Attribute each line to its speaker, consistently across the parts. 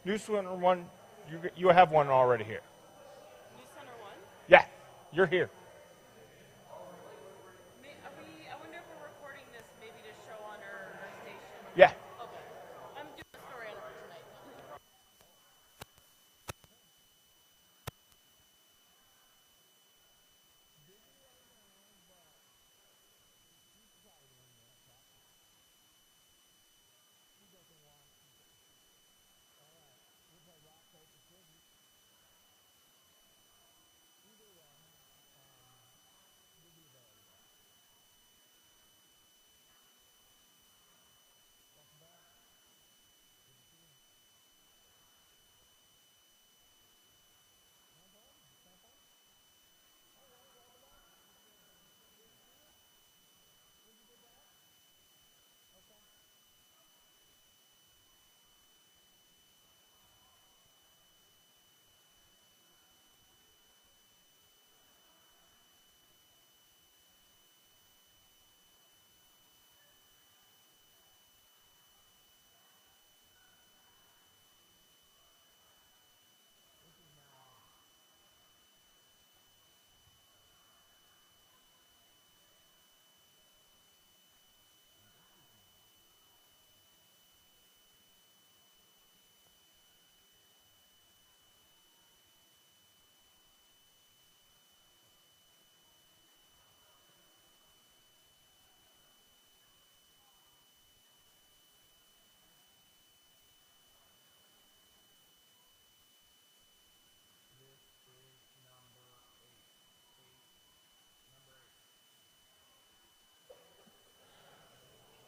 Speaker 1: New Center one, you have one already here.
Speaker 2: New Center One?
Speaker 1: Yeah, you're here.
Speaker 2: I wonder if we're recording this maybe to show on our station.
Speaker 1: Yeah.
Speaker 2: Okay. I'm doing a story on it for tonight.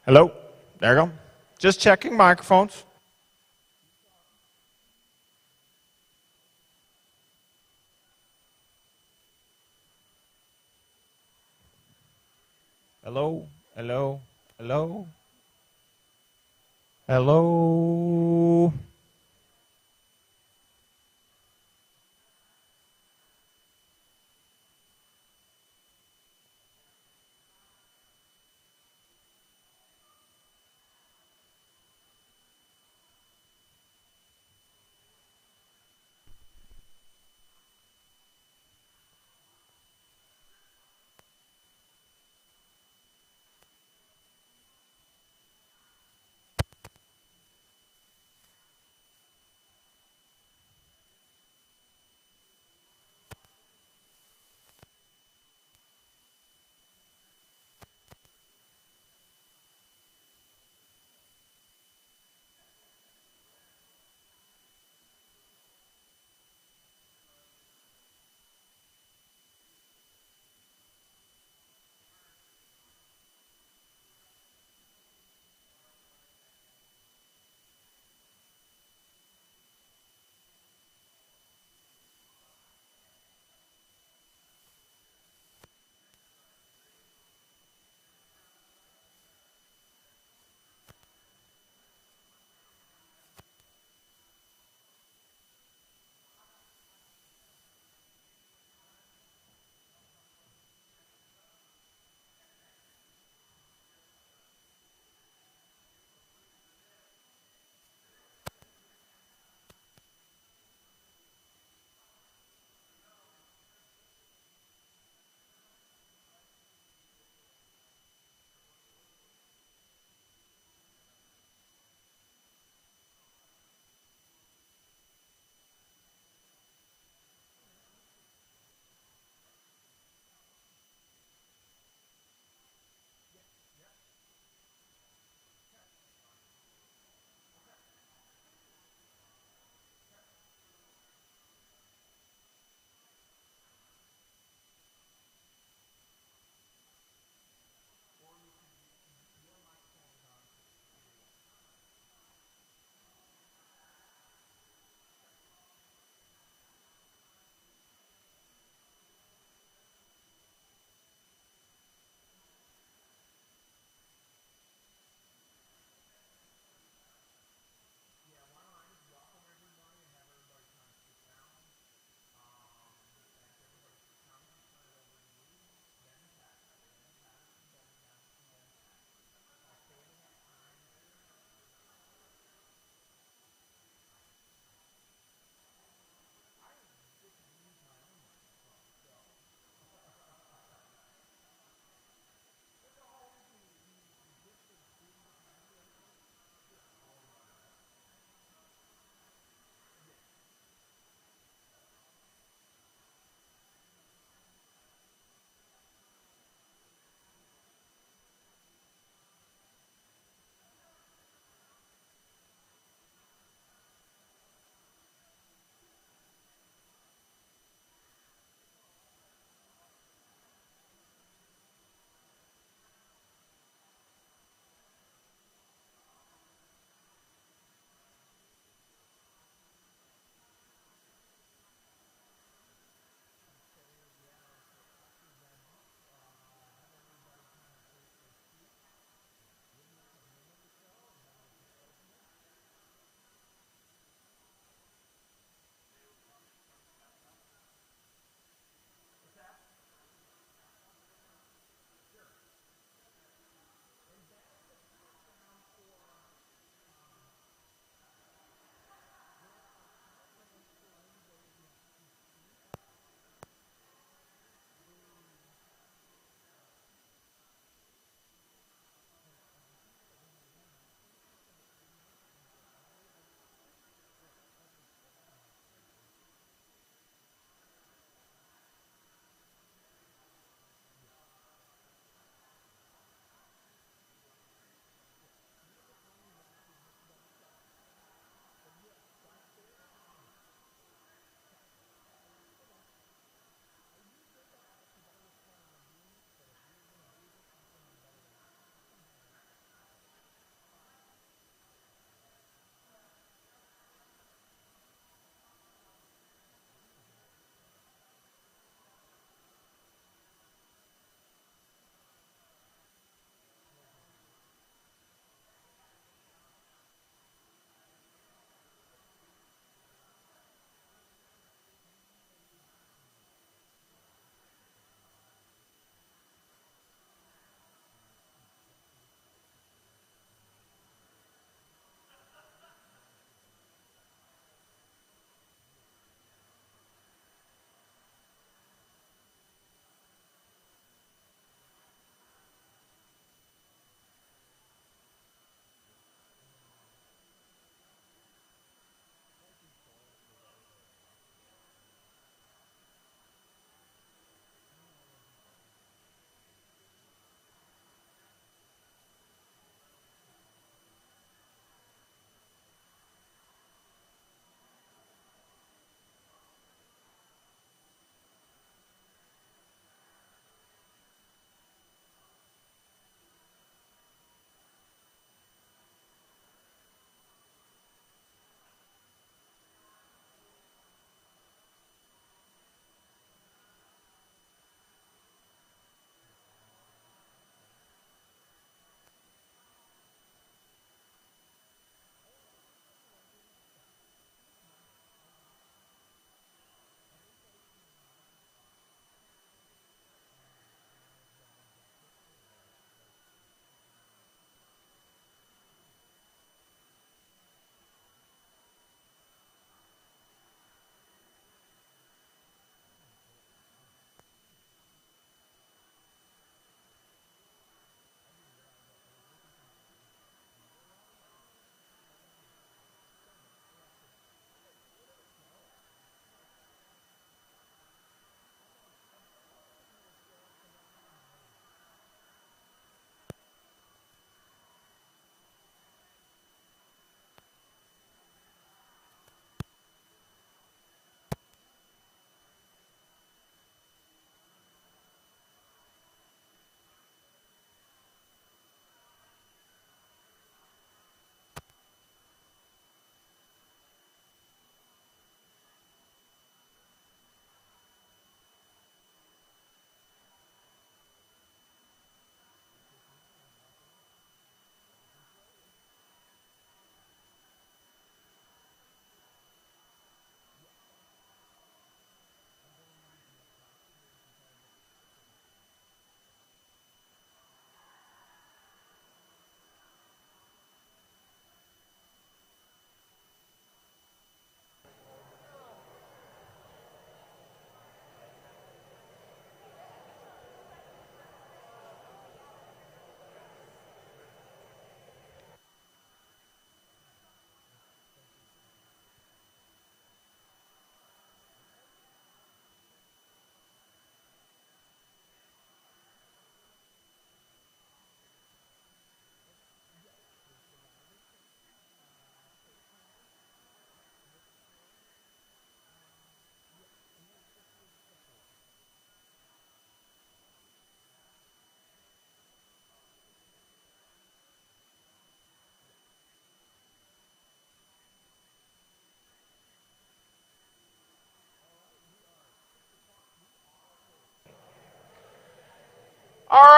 Speaker 1: Hello. There you go. Just checking microphones. Hello. Hello. Hello. Hello.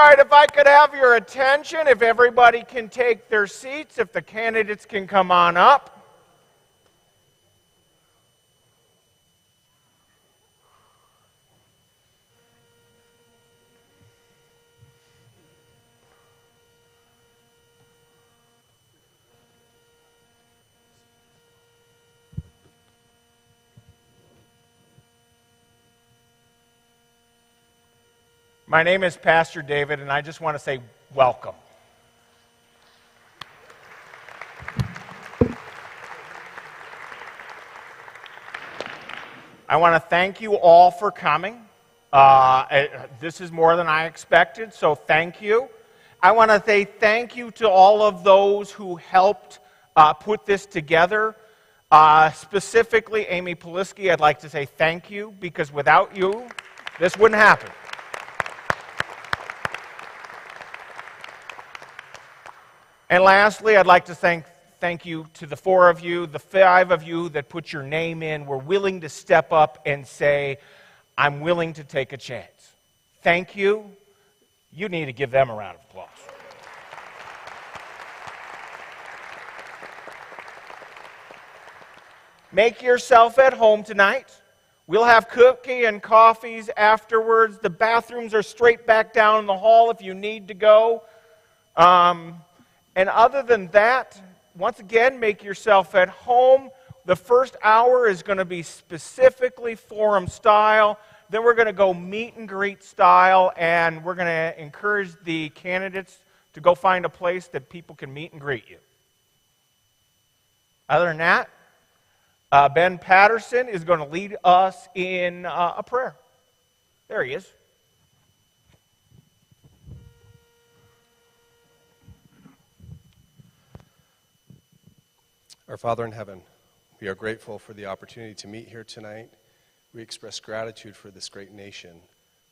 Speaker 1: right, if I could have your attention, if everybody can take their seats, if the candidates can come on up. My name is Pastor David, and I just want to say welcome. I want to thank you all for coming. This is more than I expected, so thank you. I want to say thank you to all of those who helped put this together. Specifically, Amy Poliski, I'd like to say thank you, because without you, this wouldn't happen. And lastly, I'd like to thank you to the 4 of you, the 5 of you that put your name in, were willing to step up and say, I'm willing to take a chance. Thank you. You need to give them a round of applause. Make yourself at home tonight. We'll have cookie and coffees afterwards. The bathrooms are straight back down in the hall if you need to go. And other than that, once again, make yourself at home. The first hour is going to be specifically forum style. Then we're going to go meet and greet style, and we're going to encourage the candidates to go find a place that people can meet and greet you. Other than that, Ben Patterson is going to lead us in a prayer. There he is.
Speaker 3: Our Father in heaven, we are grateful for the opportunity to meet here tonight. We express gratitude for this great nation,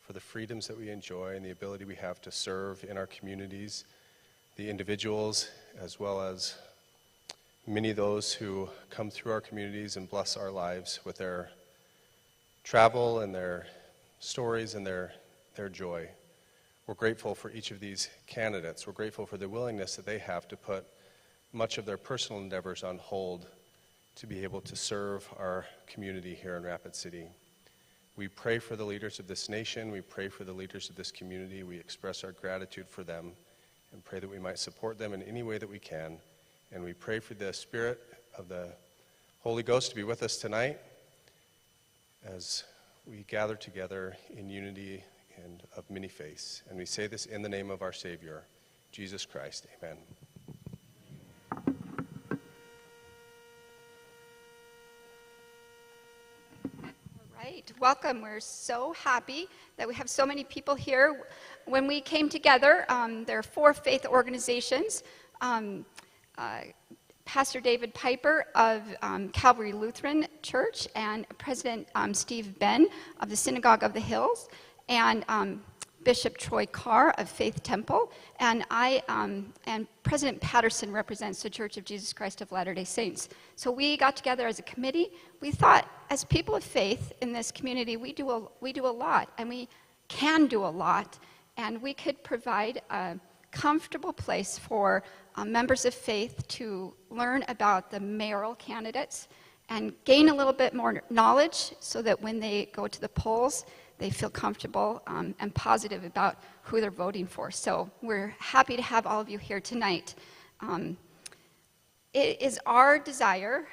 Speaker 3: for the freedoms that we enjoy and the ability we have to serve in our communities, the individuals, as well as many of those who come through our communities and bless our lives with their travel and their stories and their joy. We're grateful for each of these candidates. We're grateful for the willingness that they have to put much of their personal endeavors on hold to be able to serve our community here in Rapid City. We pray for the leaders of this nation. We pray for the leaders of this community. We express our gratitude for them and pray that we might support them in any way that we can. And we pray for the Spirit of the Holy Ghost to be with us tonight as we gather together in unity and of many faiths. And we say this in the name of our Savior, Jesus Christ. Amen.
Speaker 4: Right. Welcome. We're so happy that we have so many people here. When we came together, there are 4 faith organizations. Pastor David Piper of Calvary Lutheran Church and President Steve Ben of the Synagogue of the Hills and Bishop Troy Carr of Faith Temple, and President Patterson represents the Church of Jesus Christ of Latter-day Saints. So we got together as a committee. We thought, as people of faith in this community, we do a lot, and we can do a lot, and we could provide a comfortable place for members of faith to learn about the mayoral candidates and gain a little bit more knowledge so that when they go to the polls, they feel comfortable and positive about who they're voting for. So we're happy to have all of you here tonight. It is our desire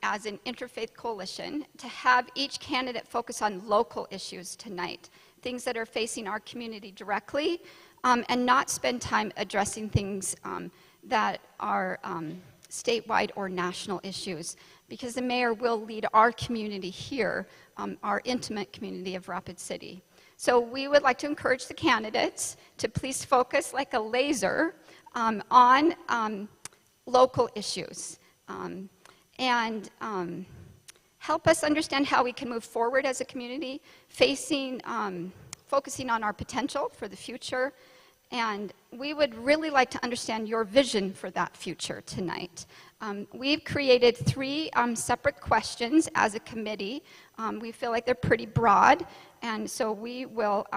Speaker 4: as an interfaith coalition to have each candidate focus on local issues tonight, things that are facing our community directly, and not spend time addressing things that are statewide or national issues, because the mayor will lead our community here, our intimate community of Rapid City. So we would like to encourage the candidates to please focus like a laser on local issues and help us understand how we can move forward as a community, focusing on our potential for the future. And we would really like to understand your vision for that future tonight. We've created 3 separate questions as a committee. We feel like they're pretty broad, and so we will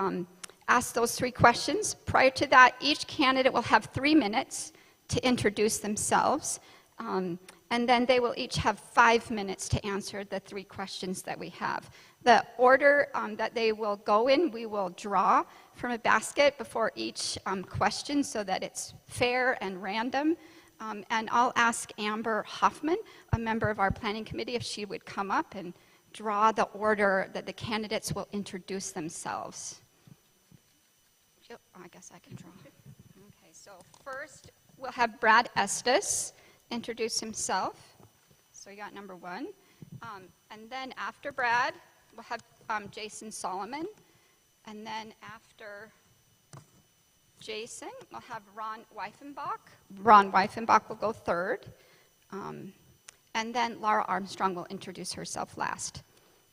Speaker 4: ask those 3 questions. Prior to that, each candidate will have 3 minutes to introduce themselves, and then they will each have 5 minutes to answer the 3 questions that we have. The order that they will go in, we will draw from a basket before each question so that it's fair and random. And I'll ask Amber Hoffman, a member of our planning committee, if she would come up and draw the order that the candidates will introduce themselves. Yep, I guess I can draw. Okay, so first we'll have Brad Estes introduce himself. So you got number 1. And then after Brad, we'll have Jason Solomon. And then after Jason, we'll have Ron Weifenbach. Ron Weifenbach will go 3rd. And then Laura Armstrong will introduce herself last.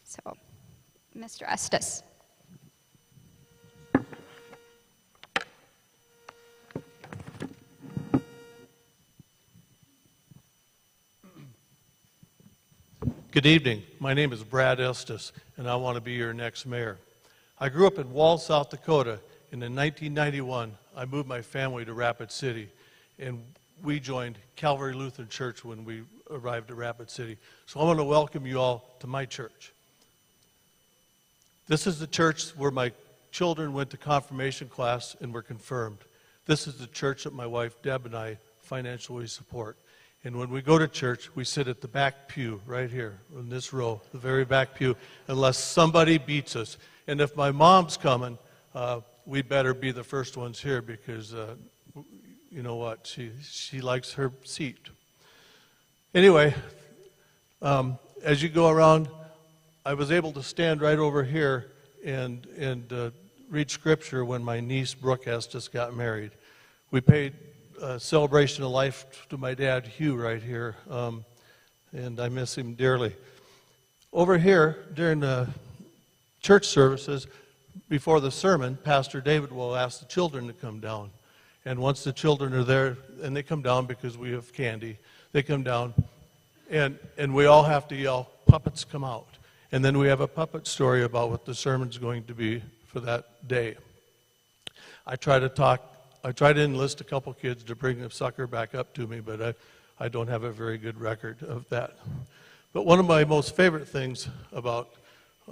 Speaker 4: So, Mr. Estes.
Speaker 5: Good evening. My name is Brad Estes, and I want to be your next mayor. I grew up in Wall, South Dakota, and in 1991, I moved my family to Rapid City, and we joined Calvary Lutheran Church when we arrived at Rapid City. So I want to welcome you all to my church. This is the church where my children went to confirmation class and were confirmed. This is the church that my wife Deb and I financially support. And when we go to church, we sit at the back pew right here in this row, the very back pew, unless somebody beats us. And if my mom's coming, we better be the first ones here because you know what, she likes her seat. Anyway, as you go around, I was able to stand right over here and read scripture when my niece Brooke Estes got married. We paid celebration of life to my dad Hugh right here, and I miss him dearly. Over here during the church services, before the sermon, Pastor David will ask the children to come down. And once the children are there, and they come down because we have candy, they come down, and we all have to yell, "Puppets, come out." And then we have a puppet story about what the sermon's going to be for that day. I try to enlist a couple kids to bring the sucker back up to me, but I don't have a very good record of that. But one of my most favorite things about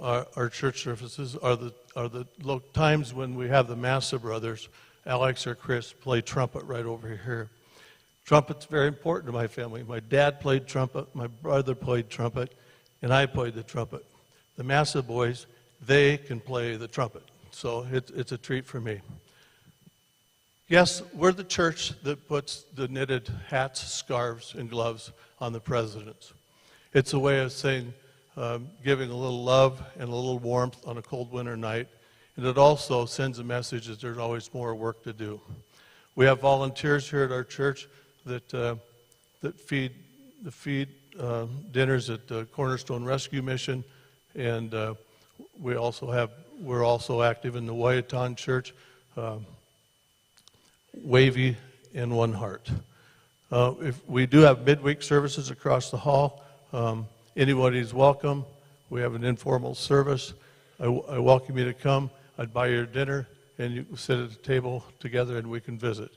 Speaker 5: our church services are the times when we have the Massa brothers, Alex or Chris, play trumpet right over here. Trumpet's very important to my family. My dad played trumpet, my brother played trumpet, and I played the trumpet. The Massa boys, they can play the trumpet, so it's a treat for me. Yes, we're the church that puts the knitted hats, scarves, and gloves on the presidents. It's a way of saying, giving a little love and a little warmth on a cold winter night, and it also sends a message that there's always more work to do. We have volunteers here at our church that feed dinners at the Cornerstone Rescue Mission, and we're also active in the Wyaton Church. Wavy and One Heart. If we do have midweek services across the hall, anybody's welcome. We have an informal service. I welcome you to come. I'd buy you dinner, and you can sit at the table together, and we can visit.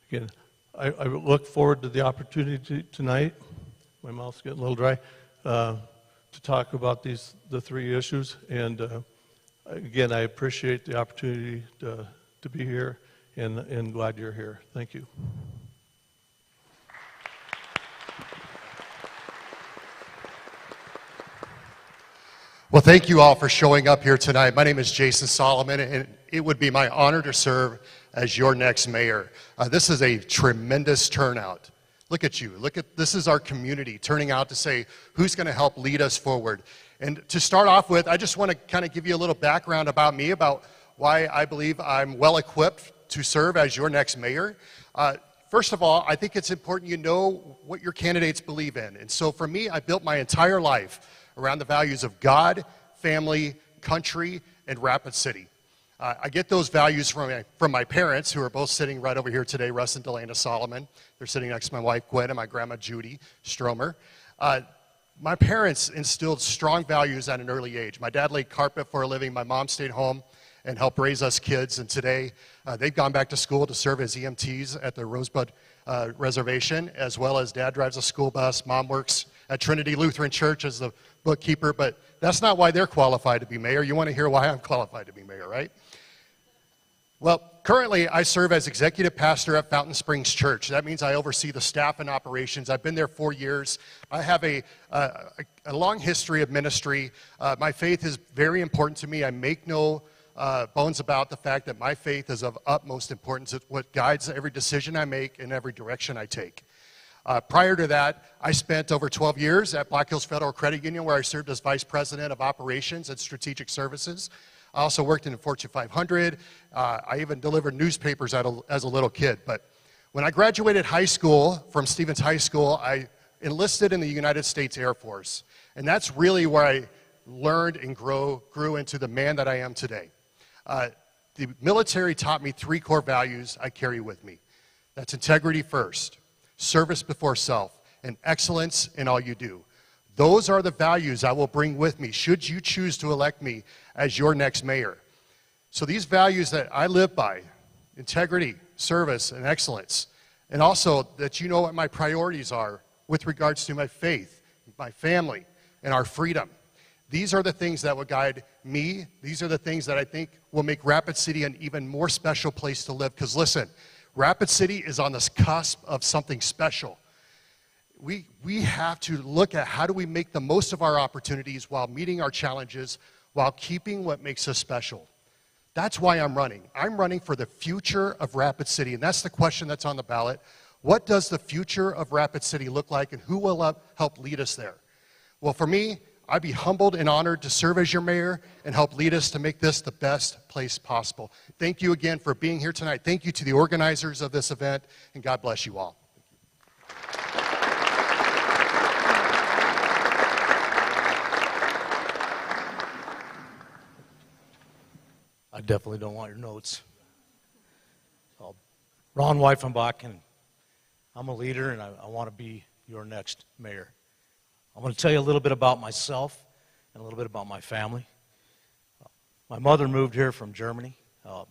Speaker 5: Again, I look forward to the opportunity tonight. My mouth's getting a little dry. To talk about the 3 issues, and again, I appreciate the opportunity to be here. And glad you're here. Thank you.
Speaker 6: Well, thank you all for showing up here tonight. My name is Jason Solomon, and it would be my honor to serve as your next mayor. This is a tremendous turnout. Look at you. This is our community turning out to say who's going to help lead us forward. And to start off with, I just want to kind of give you a little background about me, about why I believe I'm well equipped to serve as your next mayor. First of all, I think it's important you know what your candidates believe in. And so for me, I built my entire life around the values of God, family, country, and Rapid City. I get those values from my parents, who are both sitting right over here today, Russ and Delana Solomon. They're sitting next to my wife, Gwen, and my grandma, Judy Stromer. My parents instilled strong values at an early age. My dad laid carpet for a living. My mom stayed home and helped raise us kids. And today, they've gone back to school to serve as EMTs at the Rosebud Reservation, as well as Dad drives a school bus. Mom works at Trinity Lutheran Church as the bookkeeper, but that's not why they're qualified to be mayor. You want to hear why I'm qualified to be mayor, right? Well, currently I serve as executive pastor at Fountain Springs Church. That means I oversee the staff and operations. I've been there 4 years. I have a long history of ministry. My faith is very important to me. I make no bones about the fact that my faith is of utmost importance. It's what guides every decision I make and every direction I take. Prior to that, I spent over 12 years at Black Hills Federal Credit Union, where I served as vice president of operations and strategic services. I also worked in the Fortune 500. I even delivered newspapers as a little kid. But when I graduated high school from Stevens High School, I enlisted in the United States Air Force. And that's really where I learned and grew into the man that I am today. The military taught me 3 core values I carry with me. That's integrity first, service before self, and excellence in all you do. Those are the values I will bring with me should you choose to elect me as your next mayor. So these values that I live by, integrity, service, and excellence, and also that you know what my priorities are with regards to my faith, my family, and our freedom. These are the things that will guide me. These are the things that I think will make Rapid City an even more special place to live. Because listen, Rapid City is on this cusp of something special. We have to look at how do we make the most of our opportunities while meeting our challenges, while keeping what makes us special. That's why I'm running. I'm running for the future of Rapid City, and that's the question that's on the ballot. What does the future of Rapid City look like, and who will help lead us there? Well, for me, I'd be humbled and honored to serve as your mayor and help lead us to make this the best place possible. Thank you again for being here tonight. Thank you to the organizers of this event, and God bless you all.
Speaker 7: I definitely don't want your notes. Ron Weifenbach, and I'm a leader, and I want to be your next mayor. I'm going to tell you a little bit about myself and a little bit about my family. My mother moved here from Germany.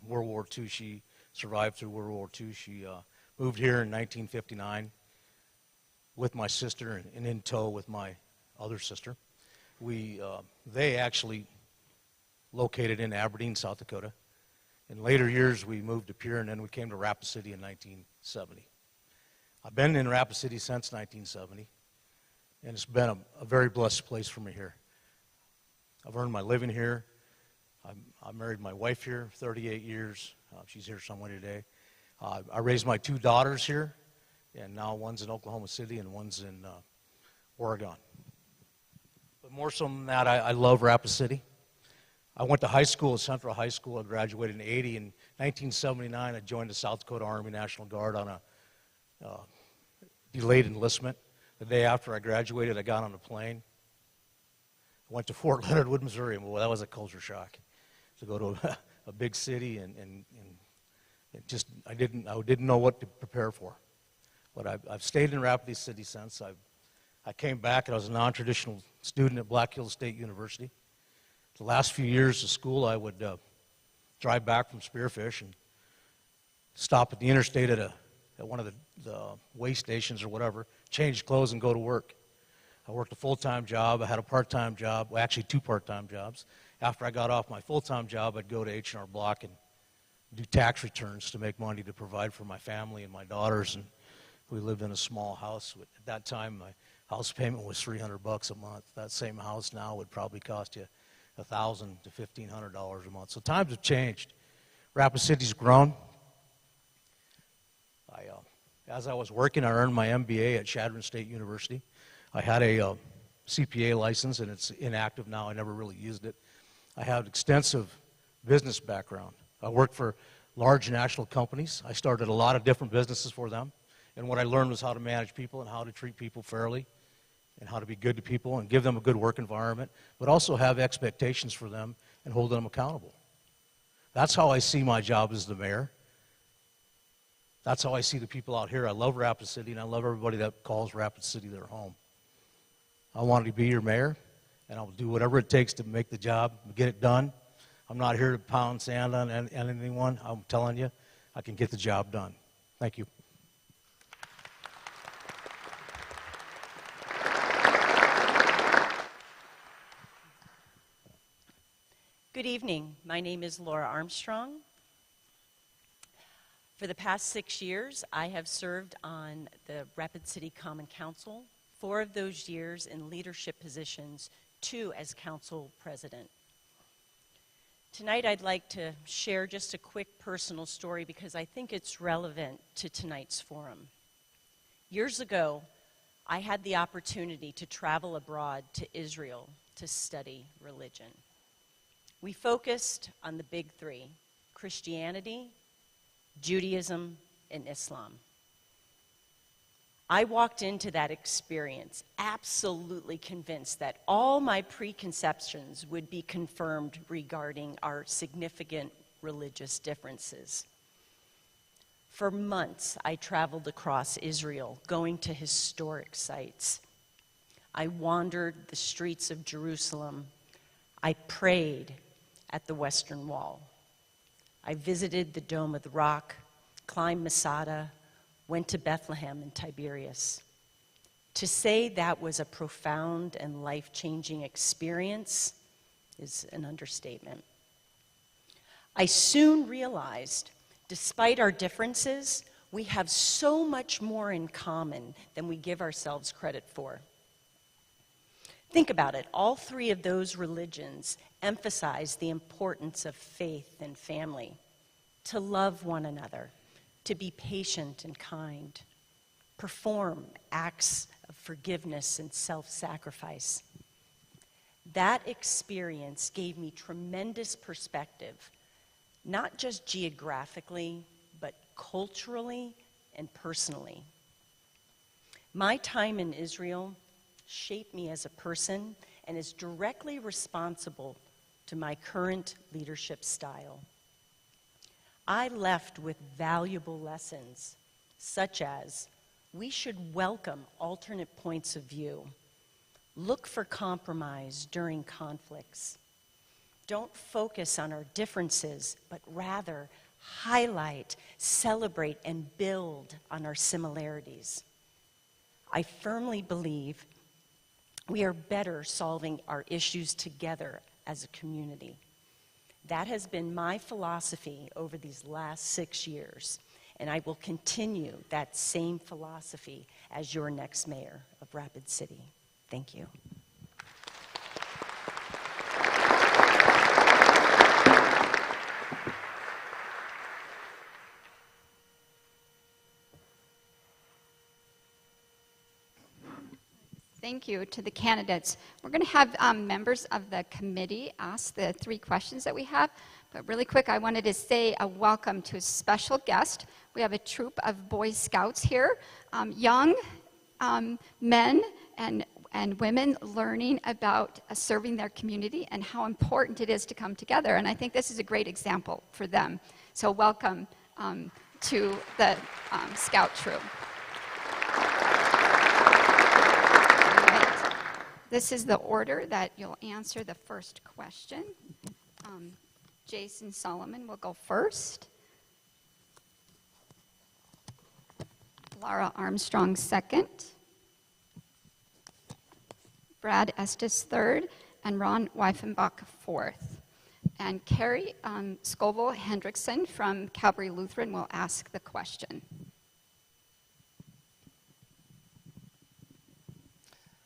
Speaker 7: World War II, she survived through World War II. She moved here in 1959 with my sister and in tow with my other sister. They actually located in Aberdeen, South Dakota. In later years, we moved to Pierre, and then we came to Rapid City in 1970. I've been in Rapid City since 1970, and it's been a very blessed place for me here. I've earned my living here. I married my wife here 38 years. She's here somewhere today. I raised my 2 daughters here, and now one's in Oklahoma City and one's in Oregon. But more so than that, I love Rapid City. I went to high school at Central High School. I graduated in 80. In 1979, I joined the South Dakota Army National Guard on a delayed enlistment. The day after I graduated, I got on a plane. I went to Fort Leonard Wood, Missouri, and well, that was a culture shock to go to a big city, and it just I didn't know what to prepare for. But I've stayed in Rapid City since. I came back, and I was a non-traditional student at Black Hills State University. The last few years of school, I would drive back from Spearfish and stop at the interstate at one of the way stations or whatever, change clothes and go to work. I worked a full-time job. I had a part-time job, well, actually 2 part-time jobs. After I got off my full-time job, I'd go to H&R Block and do tax returns to make money to provide for my family and my daughters. And we lived in a small house. At that time, my house payment was $300 a month. That same house now would probably cost you $1,000 to $1,500 a month. So times have changed. Rapid City's grown. As I was working, I earned my MBA at Chadron State University. I had a CPA license, and it's inactive now. I never really used it. I have extensive business background. I worked for large national companies. I started a lot of different businesses for them. And what I learned was how to manage people and how to treat people fairly, and how to be good to people and give them a good work environment, but also have expectations for them and hold them accountable. That's how I see my job as the mayor. That's how I see the people out here. I love Rapid City, and I love everybody that calls Rapid City their home. I wanted to be your mayor, and I'll do whatever it takes to make the job, get it done. I'm not here to pound sand on anyone. I'm telling you, I can get the job done. Thank you.
Speaker 8: Good evening. My name is Laura Armstrong. For the past 6 years, I have served on the Rapid City Common Council, 4 of those years in leadership positions, 2 as council president. Tonight, I'd like to share just a quick personal story because I think it's relevant to tonight's forum. Years ago, I had the opportunity to travel abroad to Israel to study religion. We focused on the big 3, Christianity, Judaism, and Islam. I walked into that experience absolutely convinced that all my preconceptions would be confirmed regarding our significant religious differences. For months, I traveled across Israel, going to historic sites. I wandered the streets of Jerusalem. I prayed at the Western Wall. I visited the Dome of the Rock, climbed Masada, went to Bethlehem and Tiberias. To say that was a profound and life-changing experience is an understatement. I soon realized, despite our differences, we have so much more in common than we give ourselves credit for. Think about it. All 3 of those religions emphasize the importance of faith and family, to love one another, to be patient and kind, perform acts of forgiveness and self-sacrifice. That experience gave me tremendous perspective, not just geographically, but culturally and personally. My time in Israel shaped me as a person and is directly responsible to my current leadership style. I left with valuable lessons, such as we should welcome alternate points of view, look for compromise during conflicts, don't focus on our differences, but rather highlight, celebrate, and build on our similarities. I firmly believe we are better solving our issues together as a community. That has been my philosophy over these last 6 years, and I will continue that same philosophy as your next mayor of Rapid City. Thank you.
Speaker 4: Thank you to the candidates. We're going to have members of the committee ask the 3 questions that we have. But really quick, I wanted to say a welcome to a special guest. We have a troop of Boy Scouts here, young men and women learning about serving their community and how important it is to come together. And I think this is a great example for them. So welcome to the Scout troop. This is the order that you'll answer the first question. Jason Solomon will go first. Laura Armstrong second. Brad Estes third. And Ron Weifenbach fourth. And Carrie Scoville Hendrickson from Calvary Lutheran will ask the question.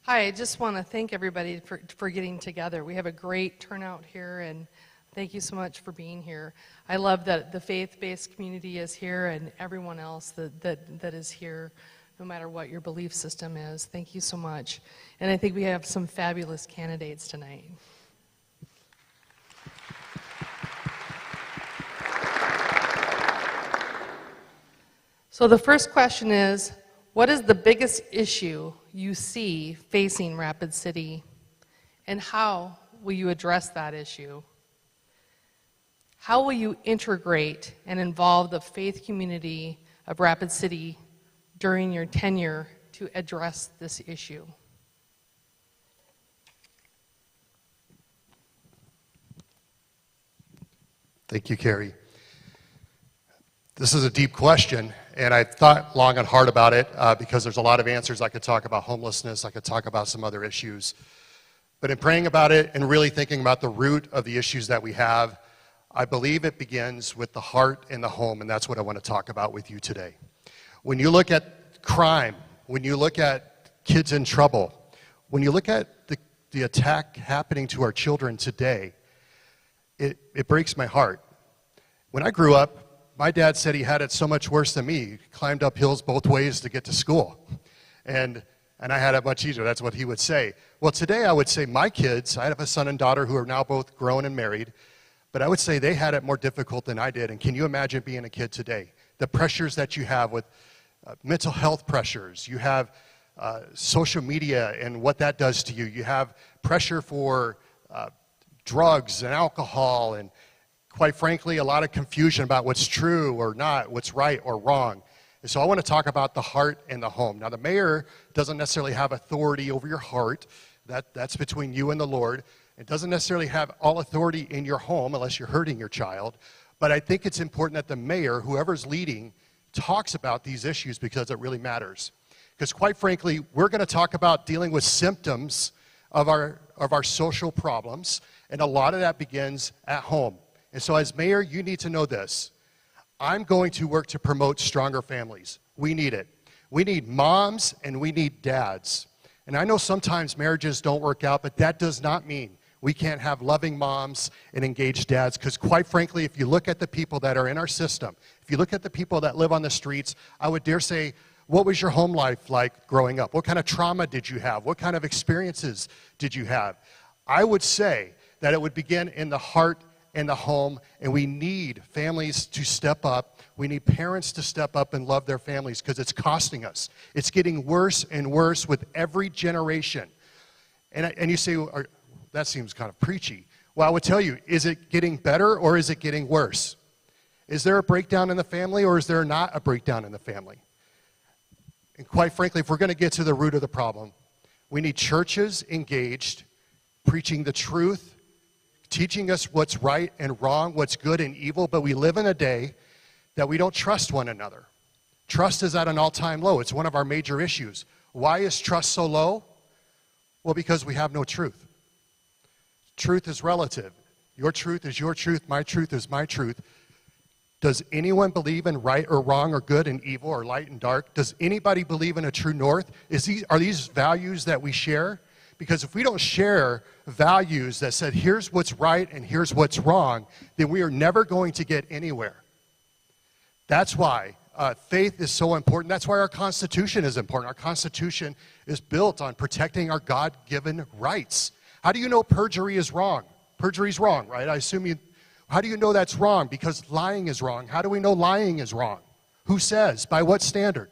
Speaker 9: Hi, I just want to thank everybody for getting together. We have a great turnout here, and thank you so much for being here. I love that the faith-based community is here and everyone else that is here, no matter what your belief system is. Thank you so much. And I think we have some fabulous candidates tonight. So the first question is, what is the biggest issue you see facing Rapid City, and how will you address that issue? How will you integrate and involve the faith community of Rapid City during your tenure to address this issue?
Speaker 6: Thank you, Carrie. This is a deep question, and I thought long and hard about it because there's a lot of answers. I could talk about homelessness, I could talk about some other issues. But in praying about it and really thinking about the root of the issues that we have, I believe it begins with the heart and the home, and that's what I want to talk about with you today. When you look at crime, when you look at kids in trouble, when you look at the attack happening to our children today, it breaks my heart. When I grew up, my dad said he had it so much worse than me. He climbed up hills both ways to get to school. And I had it much easier. That's what he would say. Well, today I would say my kids, I have a son and daughter who are now both grown and married, but I would say they had it more difficult than I did. And can you imagine being a kid today? The pressures that you have with mental health pressures. You have social media and what that does to you. You have pressure for drugs and alcohol and, quite frankly, a lot of confusion about what's true or not, what's right or wrong. And so I want to talk about the heart and the home. Now, the mayor doesn't necessarily have authority over your heart. That's between you and the Lord. It doesn't necessarily have all authority in your home unless you're hurting your child. But I think it's important that the mayor, whoever's leading, talks about these issues because it really matters. Because quite frankly, we're going to talk about dealing with symptoms of our social problems, and a lot of that begins at home. And so as mayor, you need to know this. I'm going to work to promote stronger families. We need it. We need moms and we need dads. And I know sometimes marriages don't work out, but that does not mean we can't have loving moms and engaged dads, because quite frankly, if you look at the people that are in our system, if you look at the people that live on the streets, I would dare say, what was your home life like growing up? What kind of trauma did you have? What kind of experiences did you have? I would say that it would begin in the heart and the home, and we need families to step up. We need parents to step up and love their families because it's costing us. It's getting worse and worse with every generation. And you say, that seems kind of preachy. Well, I would tell you, is it getting better or is it getting worse? Is there a breakdown in the family or is there not a breakdown in the family? And quite frankly, if we're going to get to the root of the problem, we need churches engaged, preaching the truth, teaching us what's right and wrong, what's good and evil, but we live in a day that we don't trust one another. Trust is at an all-time low. It's one of our major issues. Why is trust so low? Well, because we have no truth. Truth is relative. Your truth is your truth. My truth is my truth. Does anyone believe in right or wrong or good and evil or light and dark? Does anybody believe in a true north? Are these values that we share? Because if we don't share values that said, here's what's right and here's what's wrong, then we are never going to get anywhere. That's why faith is so important. That's why our Constitution is important. Our Constitution is built on protecting our God-given rights. How do you know perjury is wrong? Perjury is wrong, right? I assume you. How do you know that's wrong? Because lying is wrong. How do we know lying is wrong? Who says? By what standard?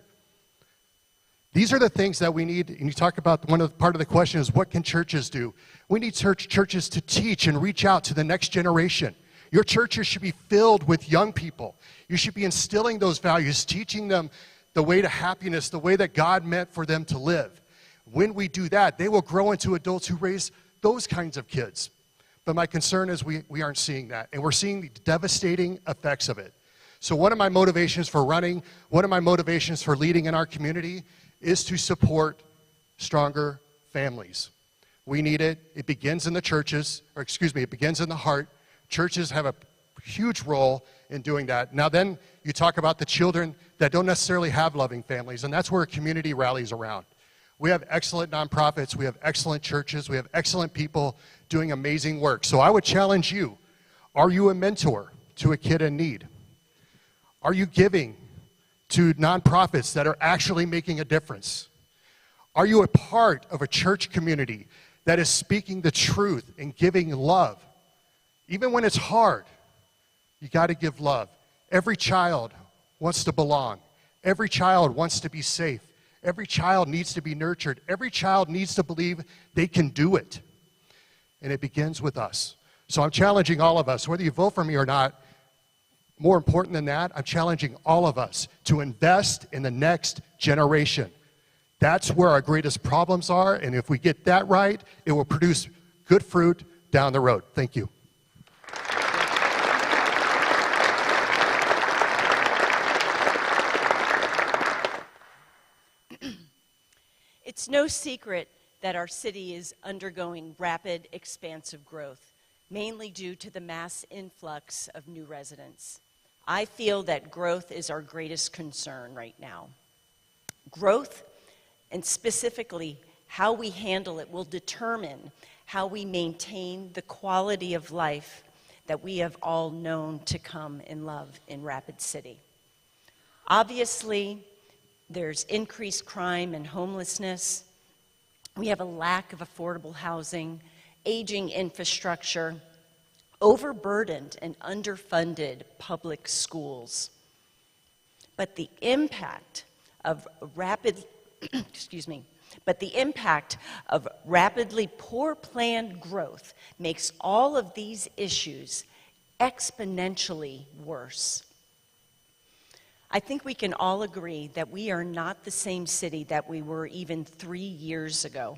Speaker 6: These are the things that we need, and you talk about part of the question is, what can churches do? We need churches to teach and reach out to the next generation. Your churches should be filled with young people. You should be instilling those values, teaching them the way to happiness, the way that God meant for them to live. When we do that, they will grow into adults who raise those kinds of kids. But my concern is we aren't seeing that, and we're seeing the devastating effects of it. So one of my motivations for running, one of my motivations for leading in our community is to support stronger families. We need it. It begins in the churches, it begins in the heart. Churches have a huge role in doing that. Now then, you talk about the children that don't necessarily have loving families, and that's where a community rallies around. We have excellent nonprofits, we have excellent churches, we have excellent people doing amazing work. So I would challenge you, are you a mentor to a kid in need? Are you giving to nonprofits that are actually making a difference? Are you a part of a church community that is speaking the truth and giving love? Even when it's hard, you got to give love. Every child wants to belong. Every child wants to be safe. Every child needs to be nurtured. Every child needs to believe they can do it. And it begins with us. So I'm challenging all of us, whether you vote for me or not, more important than that, I'm challenging all of us to invest in the next generation. That's where our greatest problems are, and if we get that right, it will produce good fruit down the road. Thank you.
Speaker 8: It's no secret that our city is undergoing rapid, expansive growth, mainly due to the mass influx of new residents. I feel that growth is our greatest concern right now. Growth, and specifically how we handle it, will determine how we maintain the quality of life that we have all known to come and love in Rapid City. Obviously, there's increased crime and homelessness. We have a lack of affordable housing, aging infrastructure, overburdened and underfunded public schools. But the impact of rapidly poor planned growth makes all of these issues exponentially worse. I think we can all agree that we are not the same city that we were even 3 years ago.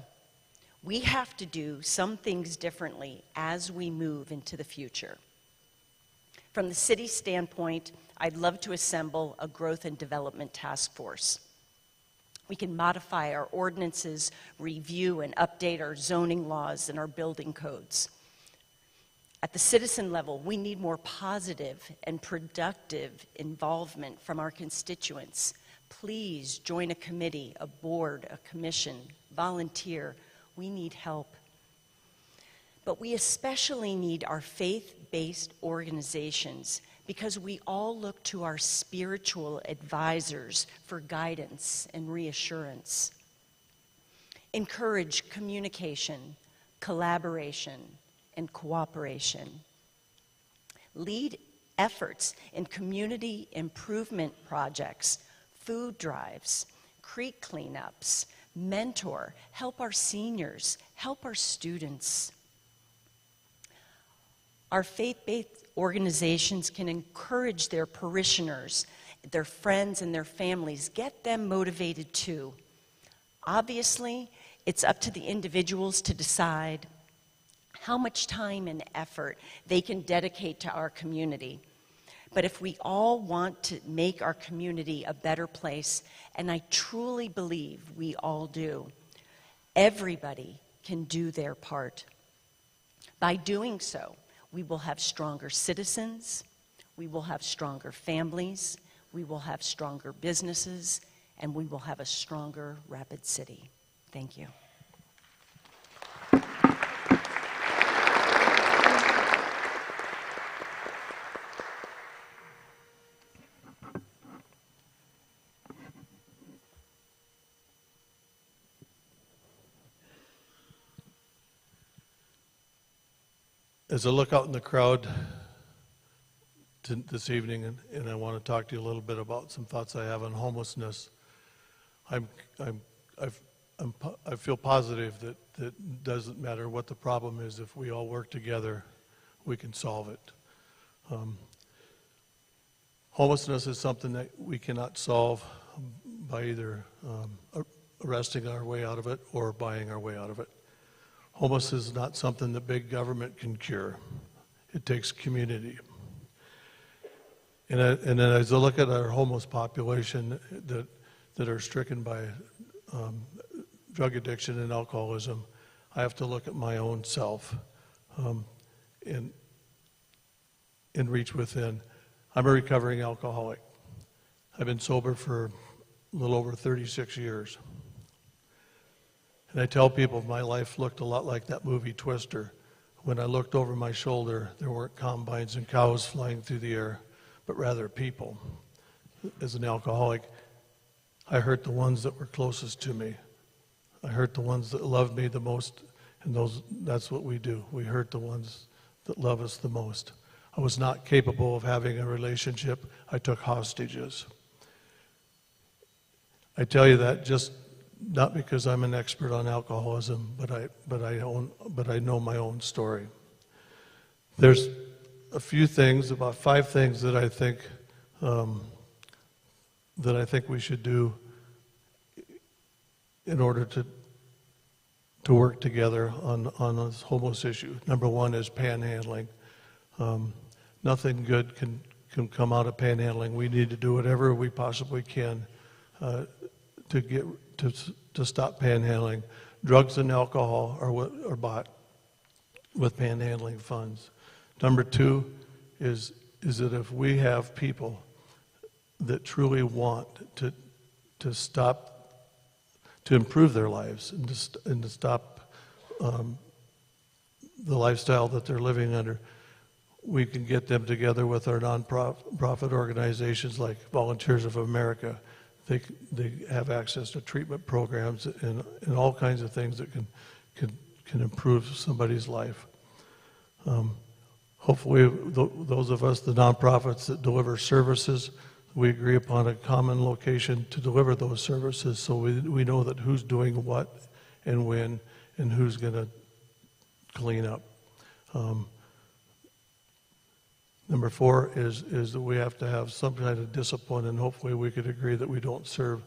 Speaker 8: We have to do some things differently as we move into the future. From the city standpoint, I'd love to assemble a growth and development task force. We can modify our ordinances, review and update our zoning laws and our building codes. At the citizen level, we need more positive and productive involvement from our constituents. Please join a committee, a board, a commission, volunteer. We need help. But we especially need our faith-based organizations because we all look to our spiritual advisors for guidance and reassurance. Encourage communication, collaboration, and cooperation. Lead efforts in community improvement projects, food drives, creek cleanups, mentor, help our seniors, help our students. Our faith-based organizations can encourage their parishioners, their friends, and their families, get them motivated too. Obviously, it's up to the individuals to decide how much time and effort they can dedicate to our community. But if we all want to make our community a better place, and I truly believe we all do, everybody can do their part. By doing so, we will have stronger citizens, we will have stronger families, we will have stronger businesses, and we will have a stronger Rapid City. Thank you.
Speaker 5: As I look out in the crowd this evening, and I want to talk to you a little bit about some thoughts I have on homelessness, I feel positive that it doesn't matter what the problem is. If we all work together, we can solve it. Homelessness is something that we cannot solve by either arresting our way out of it or buying our way out of it. Homelessness is not something that big government can cure. It takes community. And then as I look at our homeless population that are stricken by drug addiction and alcoholism, I have to look at my own self and reach within. I'm a recovering alcoholic. I've been sober for a little over 36 years. And I tell people my life looked a lot like that movie Twister. When I looked over my shoulder, there weren't combines and cows flying through the air, but rather people. As an alcoholic, I hurt the ones that were closest to me. I hurt the ones that loved me the most, and that's what we do. We hurt the ones that love us the most. I was not capable of having a relationship. I took hostages. I tell you that just not because I'm an expert on alcoholism, but I know my own story. There's a few things, about 5 things that I think we should do in order to work together on this homeless issue. Number 1 is panhandling. Nothing good can come out of panhandling. We need to do whatever we possibly can to stop panhandling. Drugs and alcohol are bought with panhandling funds. Number two is that if we have people that truly want to stop, to improve their lives and to stop the lifestyle that they're living under, we can get them together with our nonprofit organizations like Volunteers of America. They have access to treatment programs and all kinds of things that can improve somebody's life. Hopefully, those of us, the nonprofits that deliver services, we agree upon a common location to deliver those services, so we know that who's doing what and when and who's going to clean up. Number four is that we have to have some kind of discipline, and hopefully we could agree that we don't serve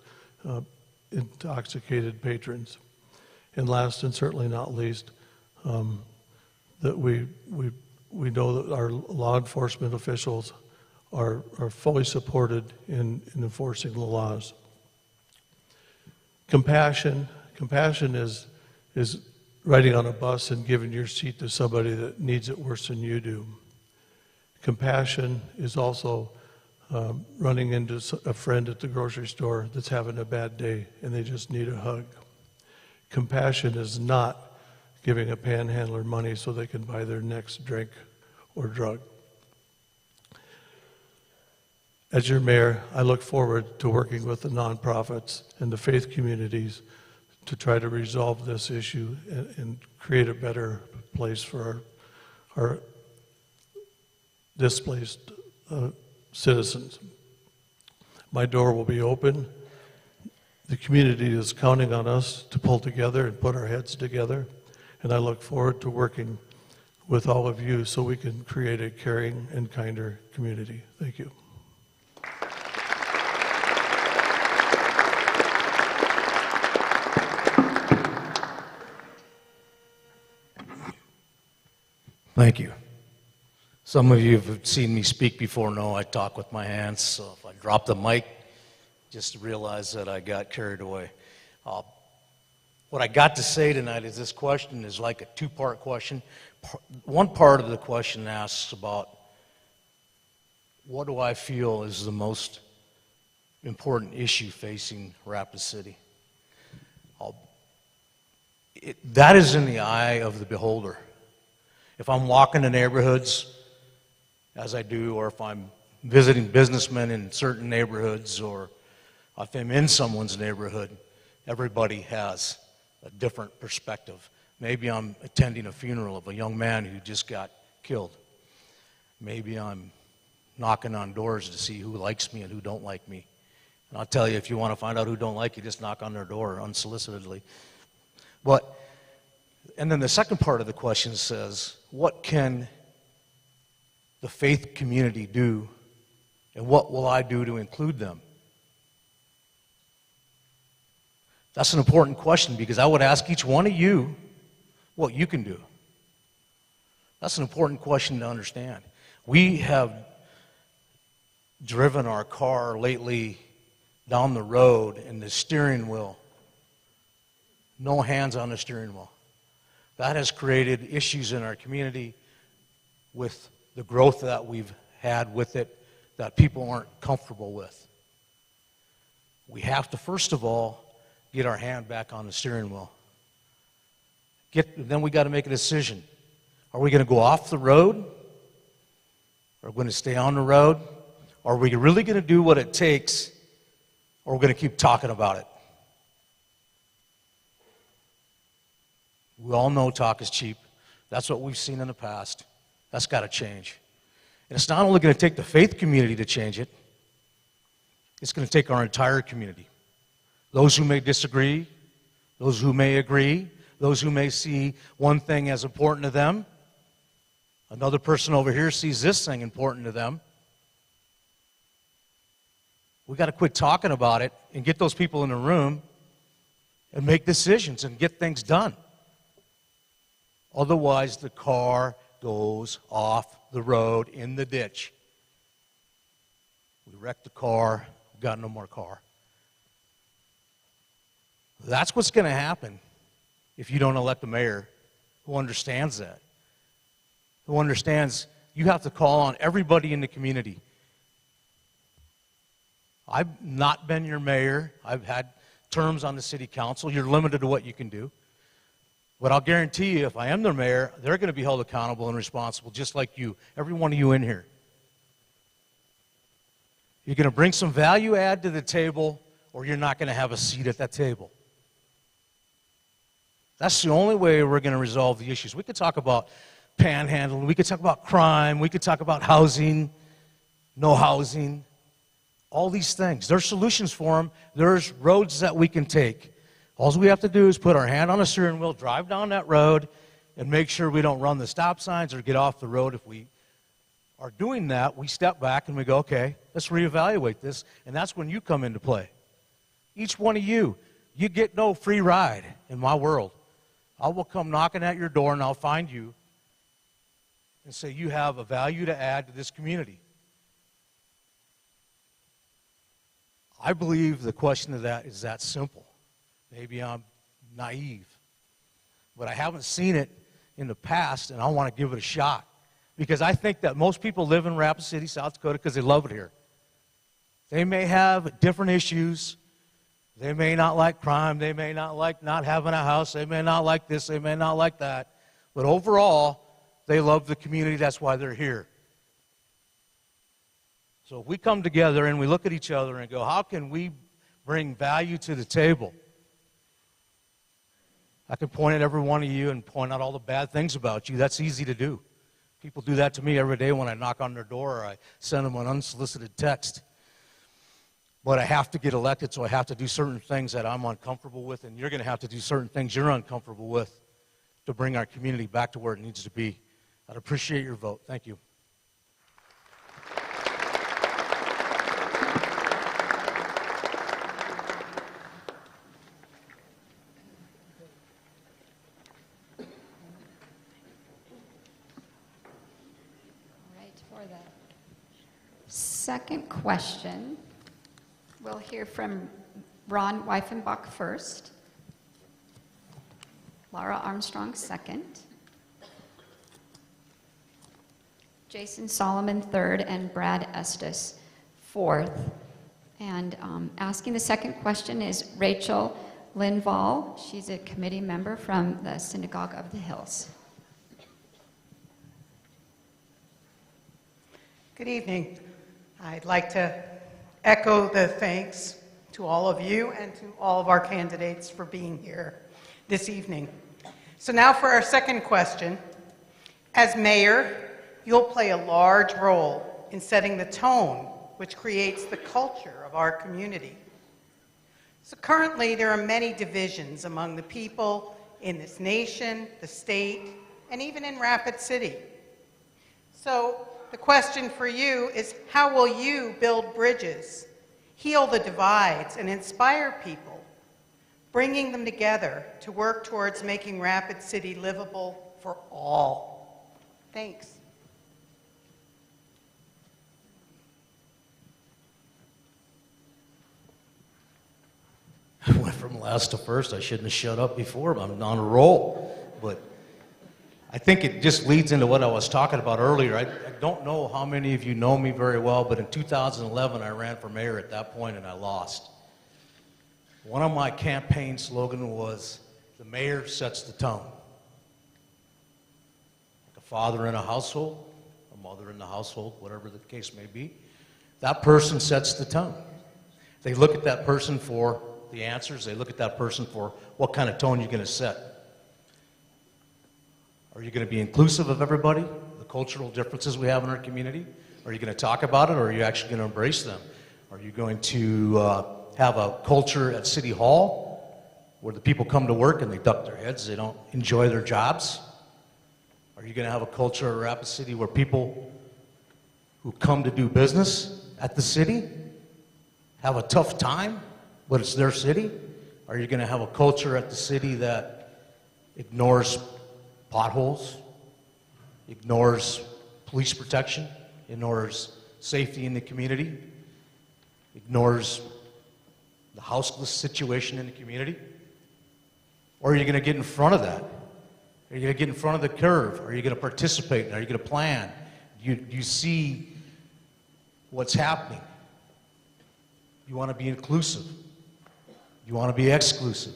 Speaker 5: intoxicated patrons. And last and certainly not least, that we know that our law enforcement officials are fully supported in enforcing the laws. Compassion is riding on a bus and giving your seat to somebody that needs it worse than you do. Compassion is also running into a friend at the grocery store that's having a bad day and they just need a hug. Compassion is not giving a panhandler money so they can buy their next drink or drug. As your mayor, I look forward to working with the nonprofits and the faith communities to try to resolve this issue and create a better place for our displaced citizens. My door will be open. The community is counting on us to pull together and put our heads together, and I look forward to working with all of you so we can create a caring and kinder community. Thank you.
Speaker 7: Thank you. Some of you have seen me speak before know I talk with my hands, so if I drop the mic, just realize that I got carried away. What I got to say tonight is this question is like a two-part question. One part of the question asks about what do I feel is the most important issue facing Rapid City. That is in the eye of the beholder. If I'm walking the neighborhoods, as I do, or if I'm visiting businessmen in certain neighborhoods, or if I'm in someone's neighborhood, everybody has a different perspective. Maybe I'm attending a funeral of a young man who just got killed. Maybe I'm knocking on doors to see who likes me and who don't like me. And I'll tell you, if you want to find out who don't like you, just knock on their door unsolicitedly. And then the second part of the question says, what can the faith community do, and what will I do to include them? That's an important question because I would ask each one of you what you can do. That's an important question to understand. We have driven our car lately down the road and the steering wheel, no hands on the steering wheel. That has created issues in our community with the growth that we've had with it that people aren't comfortable with. We have to, first of all, get our hand back on the steering wheel. Then we got to make a decision. Are we going to go off the road? Are we going to stay on the road? Are we really going to do what it takes, or are we going to keep talking about it? We all know talk is cheap. That's what we've seen in the past. That's got to change. And it's not only going to take the faith community to change it, it's going to take our entire community. Those who may disagree, those who may agree, those who may see one thing as important to them, another person over here sees this thing important to them. We got to quit talking about it and get those people in the room and make decisions and get things done. Otherwise, the car goes off the road in the ditch. We wrecked the car, got no more car. that's what's going to happen if you don't elect a mayor who understands that, who understands you have to call on everybody in the community. I've not been your mayor. I've had terms on the city council. You're limited to what you can do. But I'll guarantee you, if I am their mayor, they're going to be held accountable and responsible, just like you, every one of you in here. You're going to bring some value add to the table, or you're not going to have a seat at that table. That's the only way we're going to resolve the issues. We could talk about panhandling, we could talk about crime, we could talk about housing, no housing, all these things. There's solutions for them. There's roads that we can take. All we have to do is put our hand on the steering wheel, drive down that road, and make sure we don't run the stop signs or get off the road. If we are doing that, we step back and we go, okay, let's reevaluate this, and that's when you come into play. Each one of you, you get no free ride in my world. I will come knocking at your door and I'll find you and say you have a value to add to this community. I believe the question of that is that simple. Maybe I'm naive, but I haven't seen it in the past, and I want to give it a shot because I think that most people live in Rapid City, South Dakota, because they love it here. They may have different issues. They may not like crime. They may not like not having a house. They may not like this. They may not like that. But overall, they love the community. That's why they're here. So if we come together and we look at each other and go, how can we bring value to the table? I can point at every one of you and point out all the bad things about you. That's easy to do. People do that to me every day when I knock on their door or I send them an unsolicited text. But I have to get elected, so I have to do certain things that I'm uncomfortable with, and you're going to have to do certain things you're uncomfortable with to bring our community back to where it needs to be. I'd appreciate your vote. Thank you.
Speaker 4: Second question, we'll hear from Ron Weifenbach first, Laura Armstrong second, Jason Solomon third, and Brad Estes fourth. And asking the second question is Rachel Linval. She's a committee member from the Synagogue of the Hills.
Speaker 10: Good evening. I'd like to echo the thanks to all of you and to all of our candidates for being here this evening. So now for our second question. As mayor, you'll play a large role in setting the tone which creates the culture of our community. So currently there are many divisions among the people in this nation, the state, and even in Rapid City. So the question for you is, how will you build bridges, heal the divides, and inspire people, bringing them together to work towards making Rapid City livable for all? Thanks.
Speaker 7: I went from last to first. I shouldn't have shut up before. I'm on a roll. But I think it just leads into what I was talking about earlier. I don't know how many of you know me very well, but in 2011 I ran for mayor at that point and I lost. One of my campaign slogans was, the mayor sets the tone. Like a father in a household, a mother in the household, whatever the case may be, that person sets the tone. They look at that person for the answers. They look at that person for what kind of tone you're going to set. Are you going to be inclusive of everybody, the cultural differences we have in our community? Are you going to talk about it, or are you actually going to embrace them? Are you going to have a culture at City Hall where the people come to work and they duck their heads, they don't enjoy their jobs? Are you going to have a culture at Rapid City where people who come to do business at the city have a tough time, but it's their city? Are you going to have a culture at the city that ignores potholes, ignores police protection, ignores safety in the community, ignores the houseless situation in the community? Or are you going to get in front of that? Are you going to get in front of the curve? Are you going to participate? Are you going to plan? Do you see what's happening? You want to be inclusive. You want to be exclusive.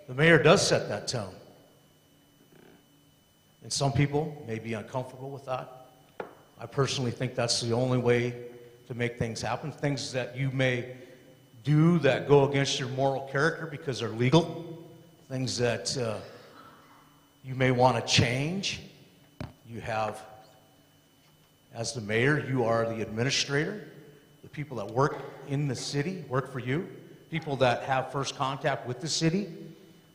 Speaker 7: The mayor does set that tone. And some people may be uncomfortable with that. I personally think that's the only way to make things happen. Things that you may do that go against your moral character because they're legal. Things that you may want to change. You have, as the mayor, you are the administrator. The people that work in the city work for you. People that have first contact with the city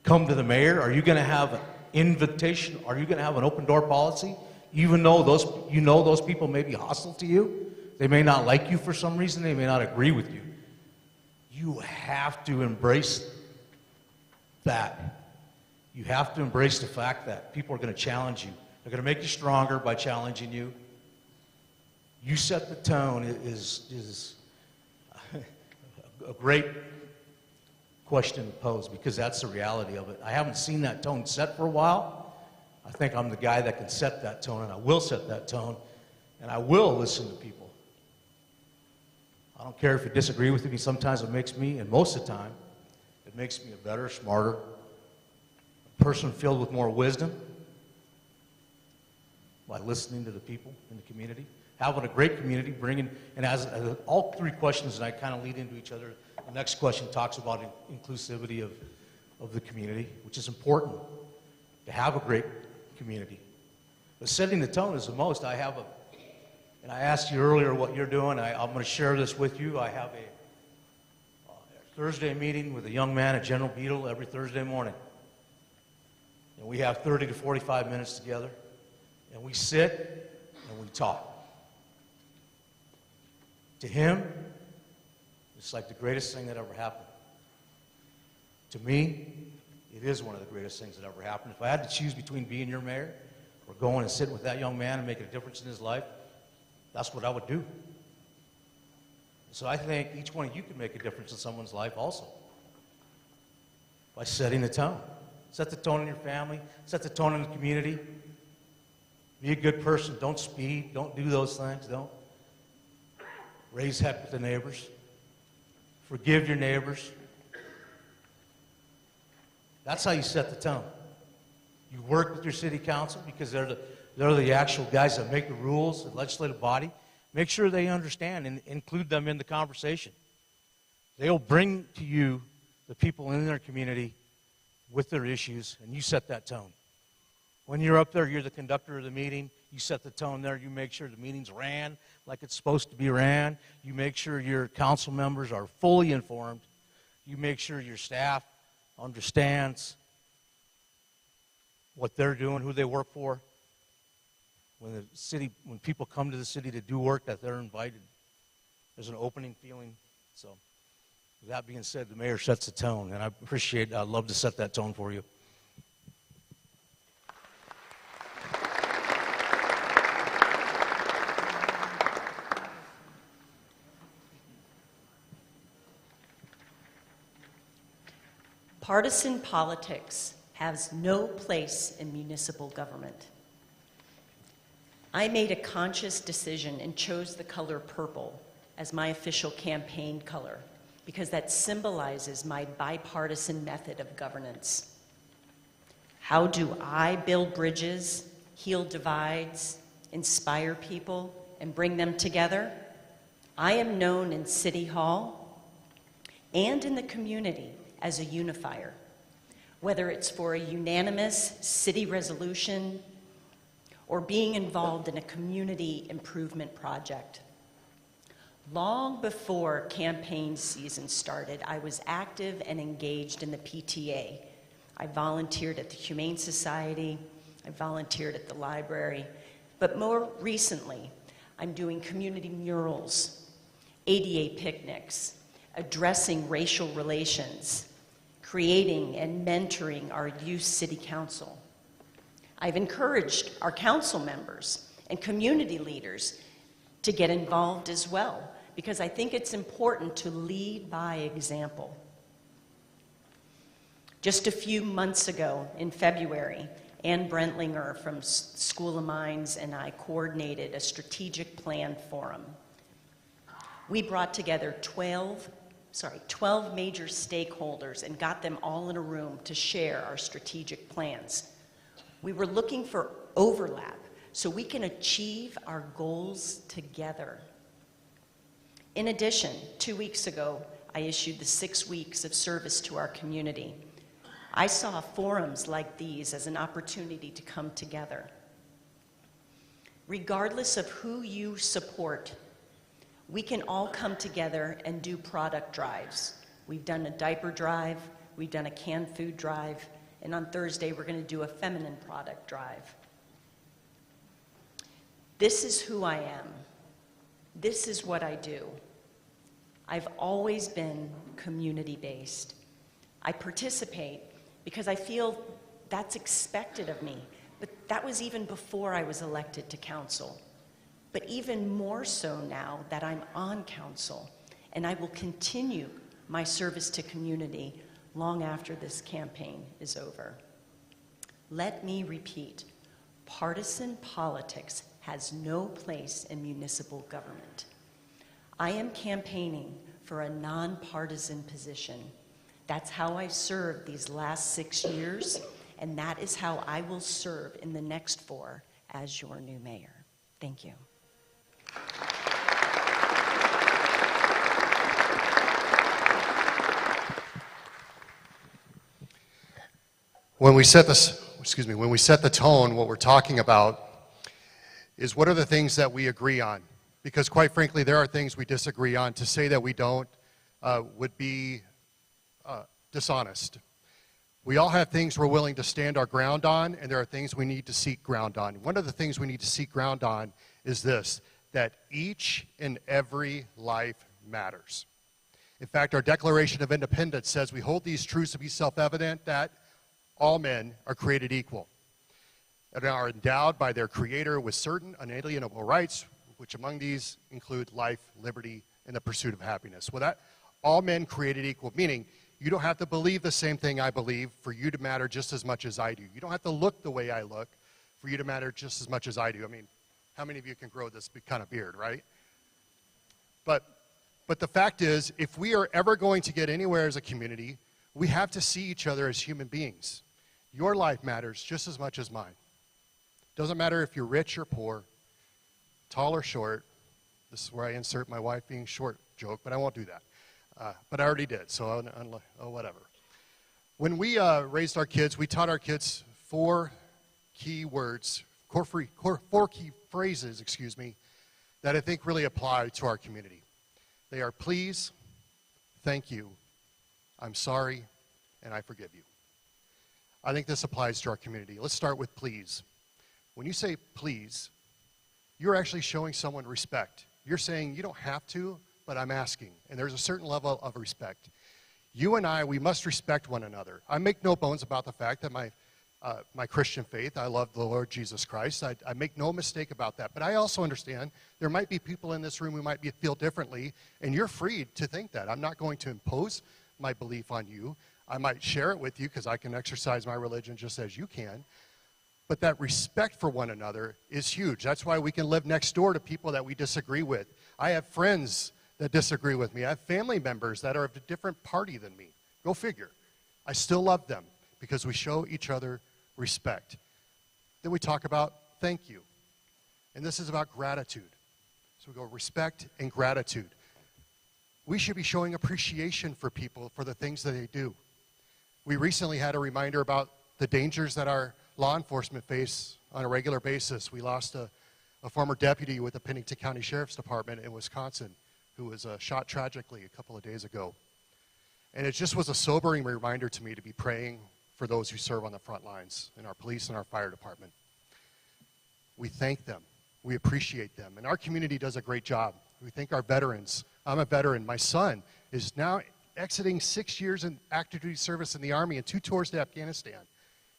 Speaker 7: come to the mayor. Are you going to have an invitation? Are you going to have an open door policy? Even though those people may be hostile to you, they may not like you for some reason, they may not agree with you. You have to embrace that. You have to embrace the fact that people are going to challenge you. They're going to make you stronger by challenging you. You set the tone is a great question to pose because that's the reality of it. I haven't seen that tone set for a while. I think I'm the guy that can set that tone, and I will set that tone, and I will listen to people. I don't care if you disagree with me. Sometimes it makes me, and most of the time, it makes me a better, smarter person filled with more wisdom by listening to the people in the community. Having a great community, and as all three questions that I kind of lead into each other, the next question talks about inclusivity of the community, which is important to have a great community. But setting the tone is the most. And I asked you earlier what you're doing. I'm going to share this with you. I have a Thursday meeting with a young man at General Beetle every Thursday morning. And we have 30 to 45 minutes together. And we sit and we talk. To him, it's like the greatest thing that ever happened. To me, it is one of the greatest things that ever happened. If I had to choose between being your mayor or going and sitting with that young man and making a difference in his life, that's what I would do. So I think each one of you can make a difference in someone's life also by setting the tone. Set the tone in your family. Set the tone in the community. Be a good person. Don't speed. Don't do those things. Don't raise heck with the neighbors. Forgive your neighbors. That's how you set the tone. You work with your city council because they're the actual guys that make the rules, the legislative body. Make sure they understand and include them in the conversation. They'll bring to you the people in their community with their issues, and you set that tone. When you're up there, you're the conductor of the meeting. You set the tone there. You make sure the meeting's ran like it's supposed to be ran. You make sure your council members are fully informed. You make sure your staff understands what they're doing, who they work for. When people come to the city to do work, that they're invited. There's an opening feeling. So, with that being said, the mayor sets the tone, and I'd love to set that tone for you.
Speaker 8: Partisan politics has no place in municipal government. I made a conscious decision and chose the color purple as my official campaign color because that symbolizes my bipartisan method of governance. How do I build bridges, heal divides, inspire people, and bring them together? I am known in City Hall and in the community as a unifier, whether it's for a unanimous city resolution or being involved in a community improvement project. Long before campaign season started, I was active and engaged in the PTA. I volunteered at the Humane Society, I volunteered at the library, but more recently, I'm doing community murals, ADA picnics, addressing racial relations, creating and mentoring our youth city council. I've encouraged our council members and community leaders to get involved as well, because I think it's important to lead by example. Just a few months ago, in February, Ann Brentlinger from School of Mines and I coordinated a strategic plan forum. We brought together 12 major stakeholders and got them all in a room to share our strategic plans. We were looking for overlap so we can achieve our goals together. In addition, 2 weeks ago, I issued the 6 weeks of service to our community. I saw forums like these as an opportunity to come together. Regardless of who you support, we can all come together and do product drives. We've done a diaper drive, we've done a canned food drive, and on Thursday we're going to do a feminine product drive. This is who I am. This is what I do. I've always been community-based. I participate because I feel that's expected of me, but that was even before I was elected to council. But even more so now that I'm on council, and I will continue my service to community long after this campaign is over. Let me repeat, partisan politics has no place in municipal government. I am campaigning for a nonpartisan position. That's how I served these last 6 years, and that is how I will serve in the next 4 as your new mayor. Thank you.
Speaker 6: When we set the tone, what we're talking about is what are the things that we agree on? Because quite frankly, there are things we disagree on. To say that we don't would be dishonest. We all have things we're willing to stand our ground on, and there are things we need to seek ground on. One of the things we need to seek ground on is this, that each and every life matters. In fact, our Declaration of Independence says we hold these truths to be self-evident, that all men are created equal and are endowed by their Creator with certain unalienable rights, which among these include life, liberty, and the pursuit of happiness. Well, that all men created equal, meaning you don't have to believe the same thing I believe for you to matter just as much as I do. You don't have to look the way I look for you to matter just as much as I do. I mean, how many of you can grow this kind of beard, right? But the fact is, if we are ever going to get anywhere as a community, we have to see each other as human beings. Your life matters just as much as mine. Doesn't matter if you're rich or poor, tall or short. This is where I insert my wife being short joke, but I won't do that. But I already did, so whatever. When we raised our kids, we taught our kids 4 key words, 4 key phrases, that I think really apply to our community. They are please, thank you, I'm sorry, and I forgive you. I think this applies to our community. Let's start with please. When you say please, you're actually showing someone respect. You're saying you don't have to, but I'm asking. And there's a certain level of respect. You and I, we must respect one another. I make no bones about the fact that my Christian faith, I love the Lord Jesus Christ. I make no mistake about that. But I also understand there might be people in this room who might feel differently, and you're free to think that. I'm not going to impose my belief on you. I might share it with you because I can exercise my religion just as you can. But that respect for one another is huge. That's why we can live next door to people that we disagree with. I have friends that disagree with me. I have family members that are of a different party than me. Go figure. I still love them because we show each other respect. Then we talk about thank you. And this is about gratitude. So we go respect and gratitude. We should be showing appreciation for people for the things that they do. We recently had a reminder about the dangers that our law enforcement face on a regular basis. We lost a former deputy with the Pennington County Sheriff's Department in Wisconsin who was shot tragically a couple of days ago. And it just was a sobering reminder to me to be praying for those who serve on the front lines in our police and our fire department. We thank them. We appreciate them. And our community does a great job. We thank our veterans. I'm a veteran. My son is now exiting 6 years in active duty service in the Army and 2 tours to Afghanistan.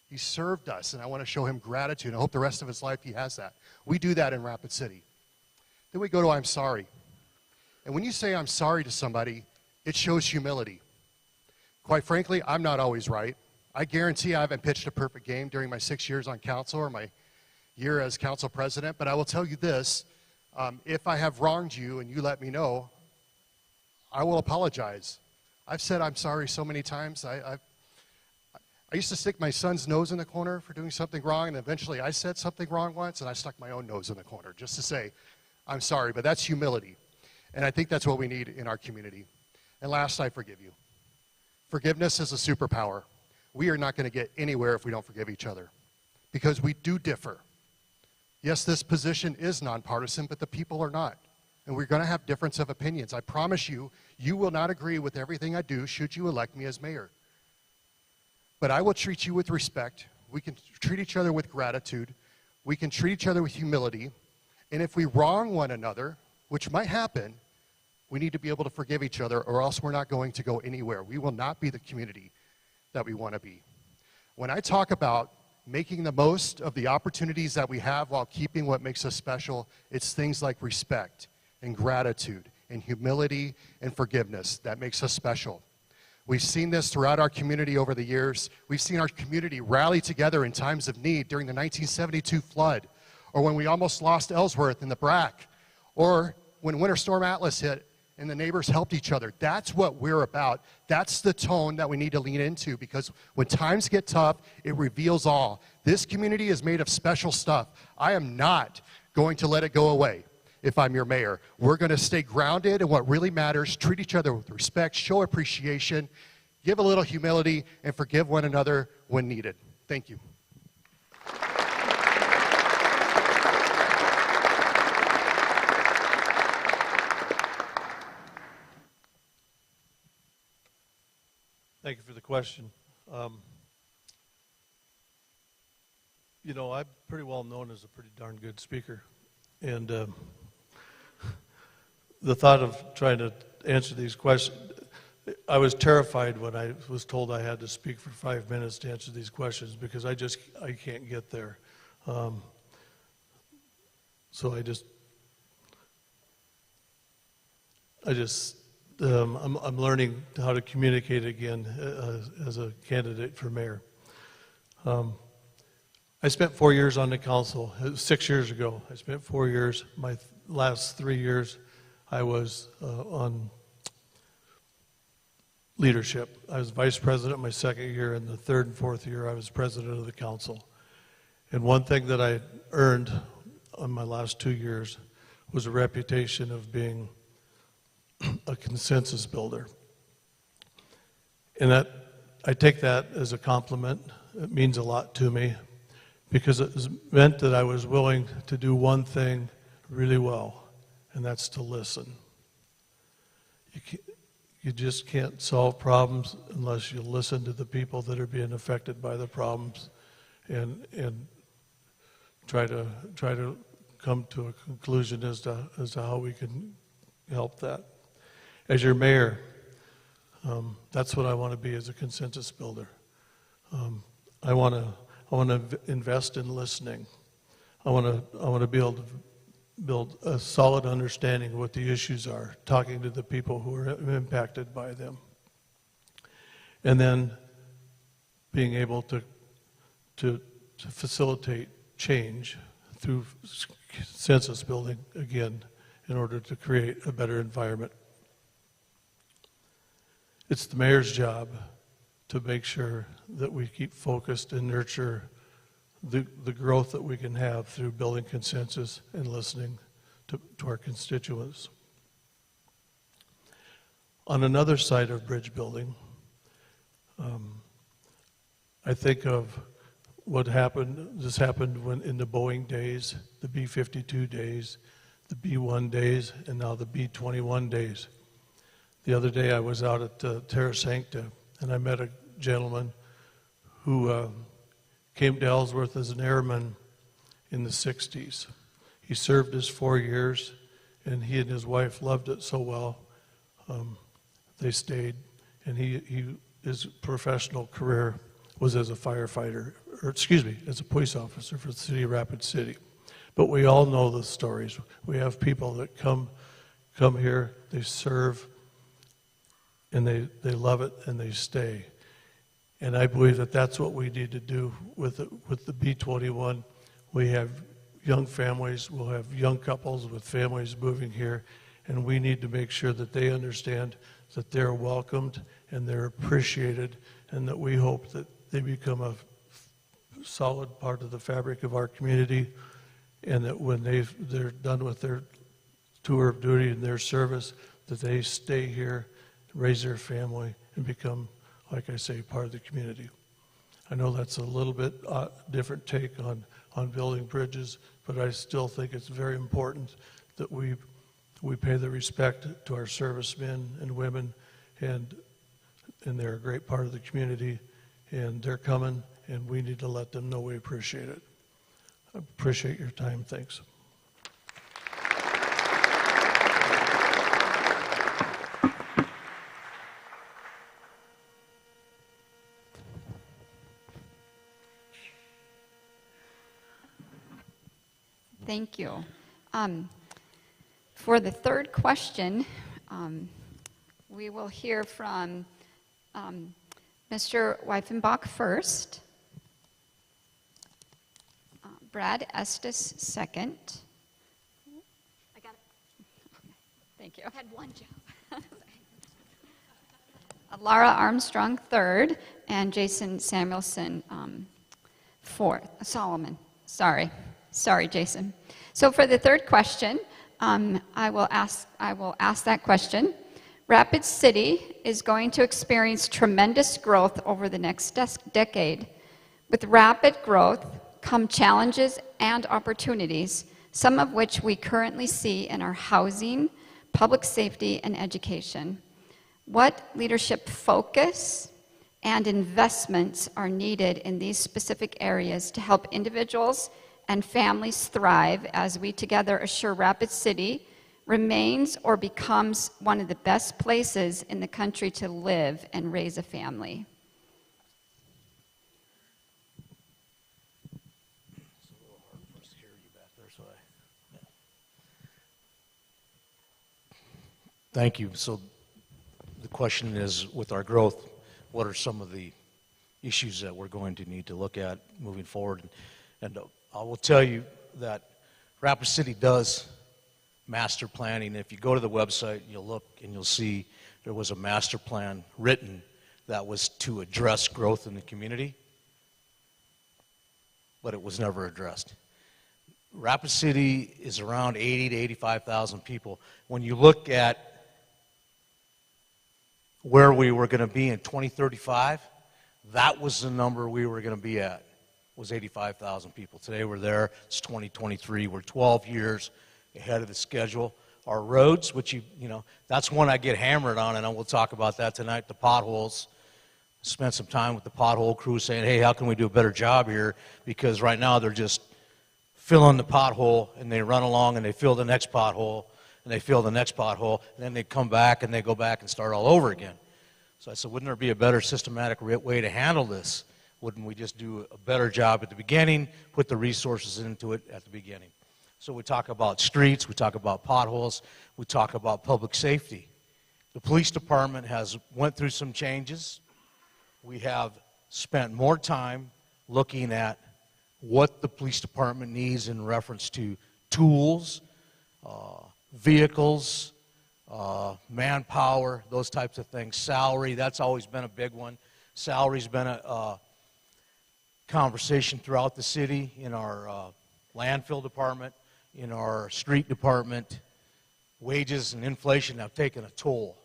Speaker 6: He served us, and I want to show him gratitude. I hope the rest of his life he has that. We do that in Rapid City. Then we go to I'm sorry. And when you say I'm sorry to somebody, it shows humility. Quite frankly, I'm not always right. I guarantee I haven't pitched a perfect game during my 6 years on council or my year as council president, but I will tell you this, if I have wronged you and you let me know, I will apologize. I've said I'm sorry so many times. I used to stick my son's nose in the corner for doing something wrong, and eventually I said something wrong once, and I stuck my own nose in the corner just to say, I'm sorry, but that's humility. And I think that's what we need in our community. And last, I forgive you. Forgiveness is a superpower. We are not going to get anywhere if we don't forgive each other, because we do differ. Yes, this position is nonpartisan, but the people are not. And we're going to have difference of opinions. I promise you, you will not agree with everything I do should you elect me as mayor. But I will treat you with respect. We can treat each other with gratitude. We can treat each other with humility. And if we wrong one another, which might happen, we need to be able to forgive each other, or else we're not going to go anywhere. We will not be the community that we want to be. When I talk about making the most of the opportunities that we have while keeping what makes us special, it's things like respect and gratitude and humility and forgiveness that makes us special. We've seen this throughout our community over the years. We've seen our community rally together in times of need during the 1972 flood, or when we almost lost Ellsworth in the BRAC, or when Winter Storm Atlas hit and the neighbors helped each other. That's what we're about. That's the tone that we need to lean into, because when times get tough, it reveals all. This community is made of special stuff. I am not going to let it go away. If I'm your mayor, we're going to stay grounded in what really matters, treat each other with respect, show appreciation, give a little humility, and forgive one another when needed. Thank you.
Speaker 5: Thank you for the question. You know, I'm pretty well known as a pretty darn good speaker. And the thought of trying to answer these questions, I was terrified when I was told I had to speak for 5 minutes to answer these questions, because I can't get there. So I'm learning how to communicate again as a candidate for mayor. I spent 4 years on the council. 6 years ago, I spent 4 years. My last 3 years, I was on leadership. I was vice president my second year, and the third and fourth year, I was president of the council. And one thing that I earned on my last 2 years was a reputation of being a consensus builder. And that, I take that as a compliment. It means a lot to me, because it meant that I was willing to do one thing really well, and that's to listen. You just can't solve problems unless you listen to the people that are being affected by the problems, and try to come to a conclusion as to how we can help that. As your mayor, that's what I want to be, as a consensus builder. I want to invest in listening. I want to be able to build a solid understanding of what the issues are, talking to the people who are impacted by them, and then being able to facilitate change through consensus building again, in order to create a better environment. It's the mayor's job to make sure that we keep focused and nurture the growth that we can have through building consensus and listening to our constituents. On another side of bridge building, I think of what happened. This happened when in the Boeing days, the B-52 days, the B-1 days, and now the B-21 days. The other day I was out at Terra Sancta, and I met a gentleman who came to Ellsworth as an airman in the 60s. He served his 4 years, and he and his wife loved it so well, they stayed. And his professional career was as a firefighter, as a police officer for the city of Rapid City. But we all know the stories. We have people that come here, they serve, and they love it, and they stay. And I believe that that's what we need to do with the B-21. We have young families, we'll have young couples with families moving here, and we need to make sure that they understand that they're welcomed and they're appreciated, and that we hope that they become a solid part of the fabric of our community, and that when they're done with their tour of duty and their service, that they stay here, raise their family, and become, like I say, part of the community. I know that's a little bit different take on building bridges, but I still think it's very important that we pay the respect to our servicemen and women, and they're a great part of the community, and they're coming, and we need to let them know we appreciate it. I appreciate your time. Thanks.
Speaker 4: Thank you. For the third question, we will hear from Mr. Weifenbach first, Brad Estes second. I got it. Thank you. I had one job. Lara Armstrong third, and Jason Samuelson fourth. Solomon. Sorry, Jason. So for the third question, I will ask that question. Rapid City is going to experience tremendous growth over the next decade. With rapid growth come challenges and opportunities, some of which we currently see in our housing, public safety, and education. What leadership focus and investments are needed in these specific areas to help individuals and families thrive as we together assure Rapid City remains or becomes one of the best places in the country to live and raise a family?
Speaker 7: It's a little hard for us to hear you back there, so Thank you. So the question is, with our growth, what are some of the issues that we're going to need to look at moving forward? And I will tell you that Rapid City does master planning. If you go to the website, you'll look and you'll see there was a master plan written that was to address growth in the community, but it was never addressed. Rapid City is around 80 to 85,000 people. When you look at where we were going to be in 2035, that was the number we were going to be at, was 85,000 people. Today we're there, it's 2023, we're 12 years ahead of the schedule. Our roads, which you know, that's one I get hammered on, and we'll talk about that tonight, the potholes. Spent some time with the pothole crew saying, hey, how can we do a better job here? Because right now they're just filling the pothole, and they run along and they fill the next pothole, and they fill the next pothole, and then they come back and they go back and start all over again. So I said, wouldn't there be a better systematic way to handle this? Wouldn't we just do a better job at the beginning, put the resources into it at the beginning? So we talk about streets, we talk about potholes, we talk about public safety. The police department has went through some changes. We have spent more time looking at what the police department needs in reference to tools, vehicles, manpower, those types of things. Salary, that's always been a big one. Salary's been a conversation throughout the city, in our landfill department, in our street department. Wages and inflation have taken a toll.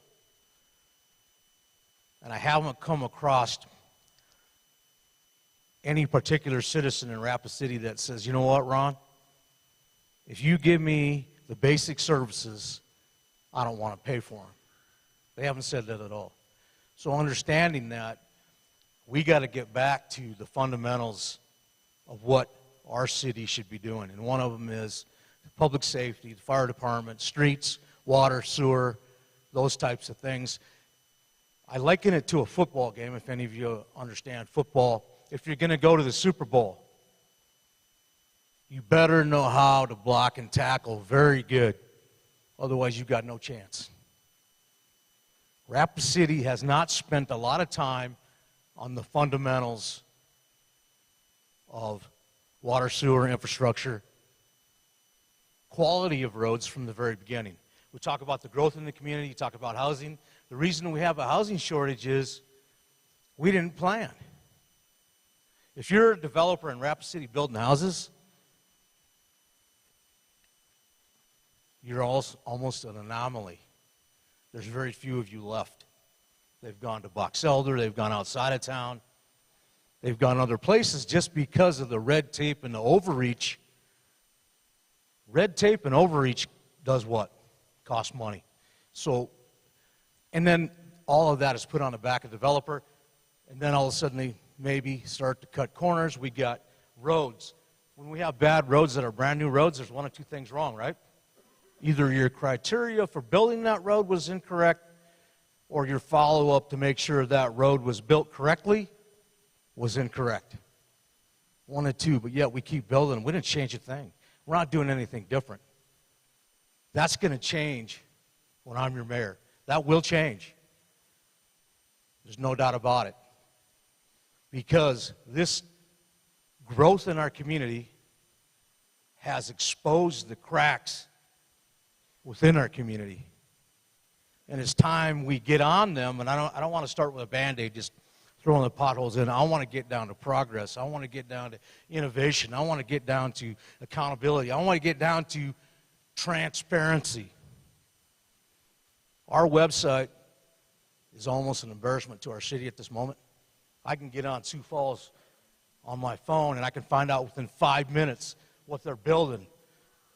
Speaker 7: And I haven't come across any particular citizen in Rapid City that says, you know what, Ron? If you give me the basic services, I don't want to pay for them. They haven't said that at all. So understanding that, we got to get back to the fundamentals of what our city should be doing. And one of them is public safety, the fire department, streets, water, sewer, those types of things. I liken it to a football game, if any of you understand football. If you're going to go to the Super Bowl, you better know how to block and tackle very good. Otherwise, you've got no chance. Rapid City has not spent a lot of time on the fundamentals of water, sewer, infrastructure, quality of roads from the very beginning. We talk about the growth in the community, you talk about housing. The reason we have a housing shortage is we didn't plan. If you're a developer in Rapid City building houses, you're almost an anomaly. There's very few of you left. They've gone to Box Elder, they've gone outside of town, they've gone other places just because of the red tape and the overreach. Red tape and overreach does what? Costs money. So, and then all of that is put on the back of the developer, and then all of a sudden they maybe start to cut corners. We got roads. When we have bad roads that are brand new roads, there's one of two things wrong, right? Either your criteria for building that road was incorrect, or your follow-up to make sure that road was built correctly was incorrect. One of two, but yet we keep building. We didn't change a thing. We're not doing anything different. That's going to change when I'm your mayor. That will change. There's no doubt about it. Because this growth in our community has exposed the cracks within our community. And it's time we get on them, and I don't want to start with a Band-Aid, just throwing the potholes in. I want to get down to progress. I want to get down to innovation. I want to get down to accountability. I want to get down to transparency. Our website is almost an embarrassment to our city at this moment. I can get on Sioux Falls on my phone, and I can find out within 5 minutes what they're building,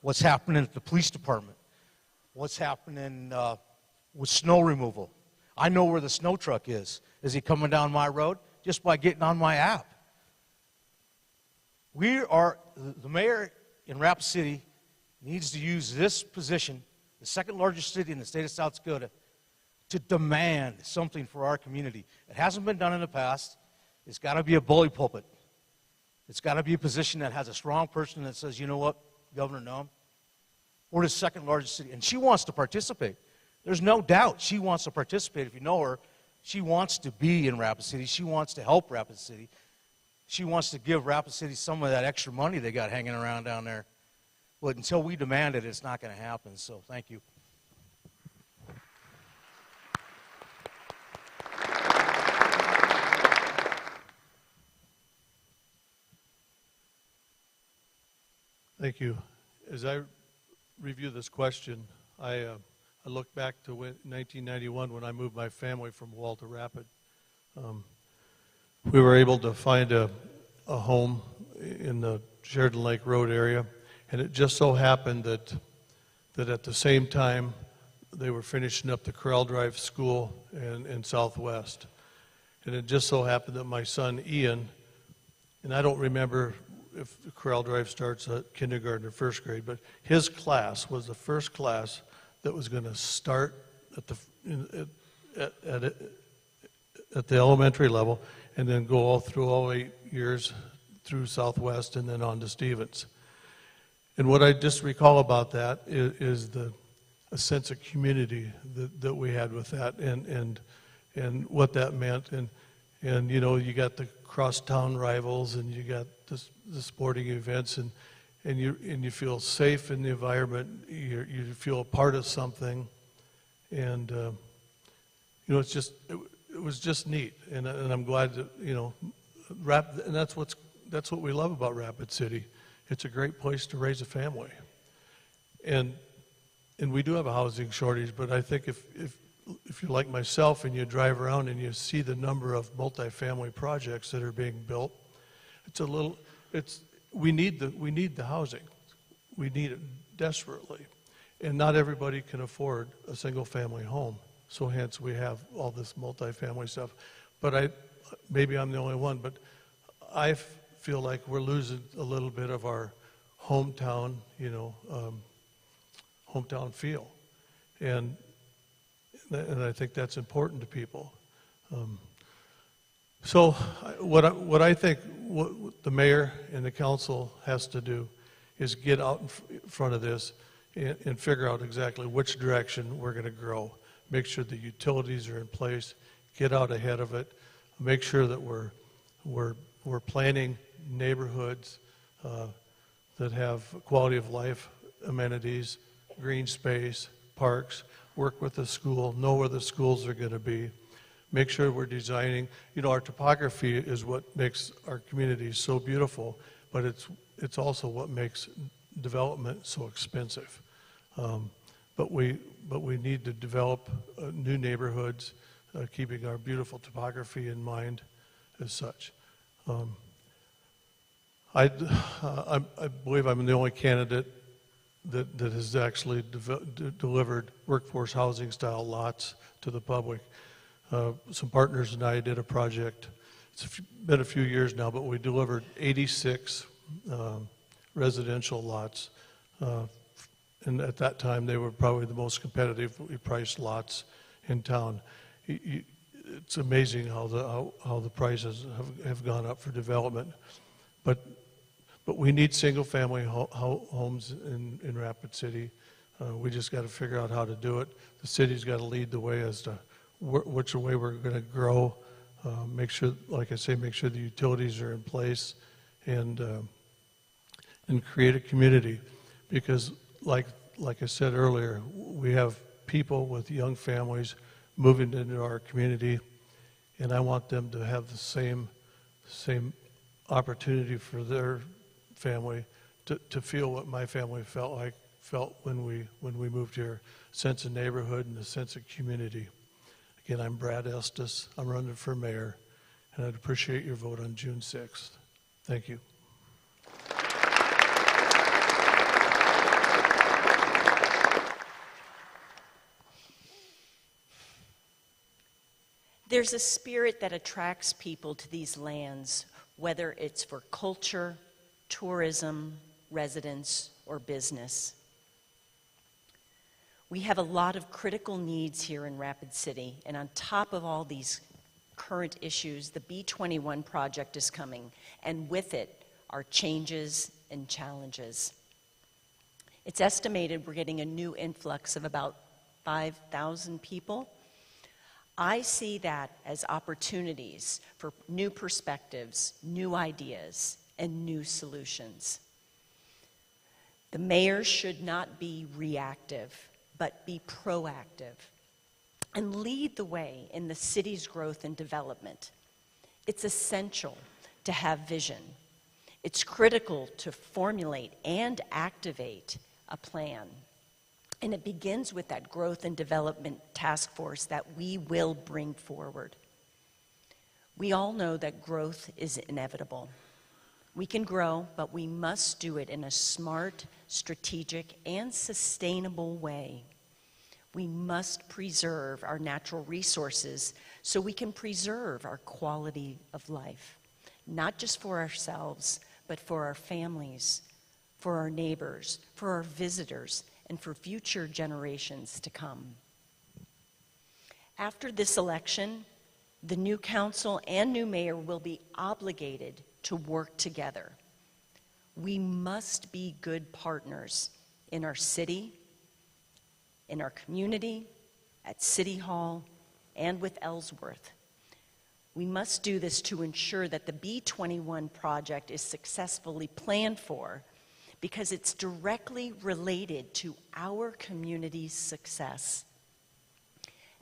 Speaker 7: what's happening at the police department, what's happening with snow removal. I know where the snow truck is. Is he coming down my road? Just by getting on my app. The mayor in Rapid City needs to use this position, the second largest city in the state of South Dakota, to demand something for our community. It hasn't been done in the past. It's got to be a bully pulpit. It's got to be a position that has a strong person that says, you know what, Governor Noem, we're the second largest city. And she wants to participate. There's no doubt she wants to participate. If you know her, she wants to be in Rapid City. She wants to help Rapid City. She wants to give Rapid City some of that extra money they got hanging around down there. But until we demand it, it's not going to happen. So thank you.
Speaker 5: Thank you. As I review this question, I look back to 1991 when I moved my family from Wall to Rapid. We were able to find a home in the Sheridan Lake Road area, and it just so happened that at the same time they were finishing up the Corral Drive School in Southwest. And it just so happened that my son Ian, and I don't remember if Corral Drive starts at kindergarten or first grade, but his class was the first class that was going to start at the elementary level and then go all 8 years through Southwest and then on to Stevens. And what I just recall about that is a sense of community that we had with that and what that meant. And you know, you got the crosstown rivals and you got the sporting events and you feel safe in the environment. You feel a part of something, and you know, it was just neat. And I'm glad that, you know, and that's what we love about Rapid City. It's a great place to raise a family, and we do have a housing shortage. But I think if you're like myself and you drive around and you see the number of multifamily projects that are being built, we need the housing. We need it desperately. And not everybody can afford a single family home. So hence we have all this multifamily stuff. But maybe I'm the only one, but I feel like we're losing a little bit of our hometown, hometown feel. And I think that's important to people. So what I think what the mayor and the council has to do is get out in front of this and figure out exactly which direction we're going to grow. Make sure the utilities are in place, get out ahead of it, make sure that we're planning neighborhoods that have quality of life amenities, green space, parks, work with the school, know where the schools are going to be, make sure we're designing. You know, our topography is what makes our communities so beautiful, but it's also what makes development so expensive. But we need to develop new neighborhoods, keeping our beautiful topography in mind as such. I believe I'm the only candidate that has actually delivered workforce housing style lots to the public. Some partners and I did a project. It's been a few years now, but we delivered 86 residential lots. And at that time, they were probably the most competitively priced lots in town. It's amazing how the prices have gone up for development. But we need single-family homes in Rapid City. We just got to figure out how to do it. The city's got to lead the way as to which way we're going to grow. Make sure, like I say, make sure the utilities are in place, and create a community. Because, like I said earlier, we have people with young families moving into our community, and I want them to have the same opportunity for their family to feel what my family felt when we moved here. Sense of neighborhood and a sense of community. Again, I'm Brad Estes. I'm running for mayor, and I'd appreciate your vote on June 6th. Thank you.
Speaker 8: There's a spirit that attracts people to these lands, whether it's for culture, tourism, residence, or business. We have a lot of critical needs here in Rapid City, and on top of all these current issues, the B21 project is coming, and with it are changes and challenges. It's estimated we're getting a new influx of about 5,000 people. I see that as opportunities for new perspectives, new ideas, and new solutions. The mayor should not be reactive, but be proactive and lead the way in the city's growth and development. It's essential to have vision. It's critical to formulate and activate a plan. And it begins with that growth and development task force that we will bring forward. We all know that growth is inevitable. We can grow, but we must do it in a smart, strategic, and sustainable way. We must preserve our natural resources so we can preserve our quality of life, not just for ourselves, but for our families, for our neighbors, for our visitors, and for future generations to come. After this election, the new council and new mayor will be obligated to work together. We must be good partners in our city, in our community, at City Hall, and with Ellsworth. We must do this to ensure that the B21 project is successfully planned for, because it's directly related to our community's success.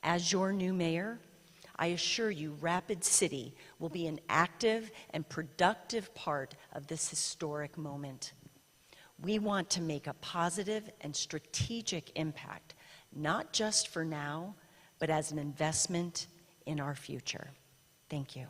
Speaker 8: As your new mayor, I assure you Rapid City will be an active and productive part of this historic moment. We want to make a positive and strategic impact, not just for now, but as an investment in our future. Thank you.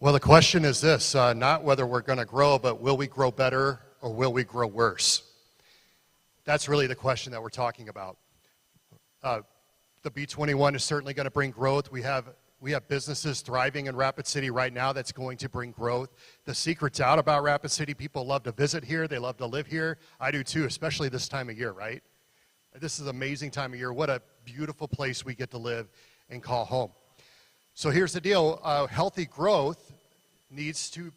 Speaker 6: Well, the question is this, not whether we're going to grow, but will we grow better or will we grow worse? That's really the question that we're talking about. The B21 is certainly going to bring growth. We have businesses thriving in Rapid City right now that's going to bring growth. The secret's out about Rapid City. People love to visit here. They love to live here. I do too, especially this time of year, right? This is an amazing time of year. What a beautiful place we get to live and call home. So here's the deal. Healthy growth needs to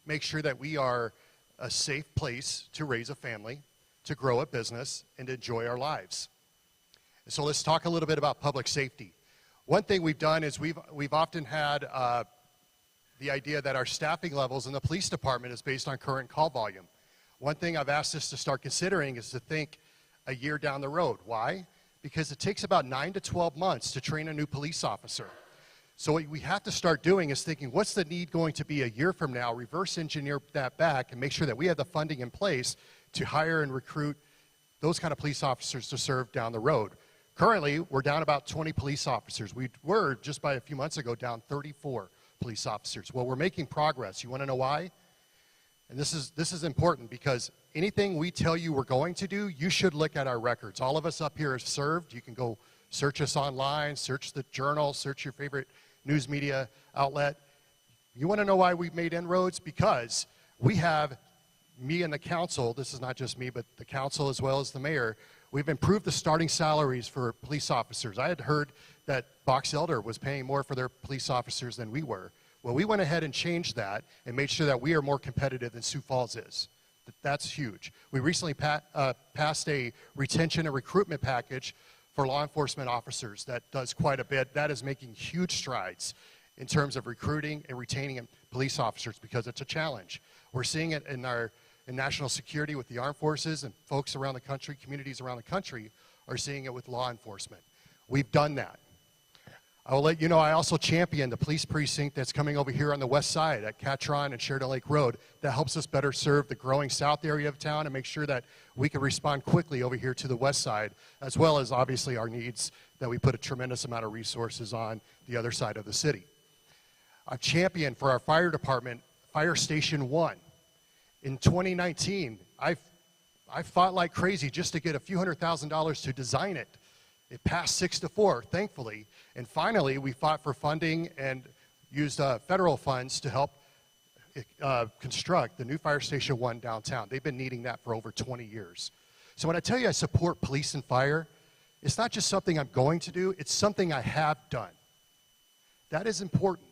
Speaker 6: make sure that we are a safe place to raise a family, to grow a business, and to enjoy our lives. So let's talk a little bit about public safety. One thing we've done is we've often had the idea that our staffing levels in the police department is based on current call volume. One thing I've asked us to start considering is to think a year down the road. Why? Because it takes about 9 to 12 months to train a new police officer. So what we have to start doing is thinking, what's the need going to be a year from now, reverse engineer that back, and make sure that we have the funding in place to hire and recruit those kind of police officers to serve down the road. Currently, we're down about 20 police officers. We were, just by a few months ago, down 34 police officers. Well, we're making progress. You want to know why? And this is important because anything we tell you we're going to do, you should look at our records. All of us up here have served. You can go search us online, search the journal, search your favorite news media outlet. You want to know why we've made inroads? Because we have, me and the council, this is not just me, but the council as well as the mayor, we've improved the starting salaries for police officers. I had heard that Box Elder was paying more for their police officers than we were. Well, we went ahead and changed that and made sure that we are more competitive than Sioux Falls is. That's huge. We recently passed a retention and recruitment package for law enforcement officers that does quite a bit. That is making huge strides in terms of recruiting and retaining police officers because it's a challenge. We're seeing it in national security with the armed forces, and folks around the country, communities around the country are seeing it with law enforcement. We've done that. I will let you know I also champion the police precinct that's coming over here on the west side at Catron and Sheridan Lake Road that helps us better serve the growing south area of town and make sure that we can respond quickly over here to the west side, as well as obviously our needs that we put a tremendous amount of resources on the other side of the city. I've championed for our fire department, Fire Station 1. In 2019, I fought like crazy just to get a few $100,000 to design it. It passed 6-4, thankfully. And finally, we fought for funding and used federal funds to help construct the new Fire Station 1 downtown. They've been needing that for over 20 years. So when I tell you I support police and fire, it's not just something I'm going to do, it's something I have done. That is important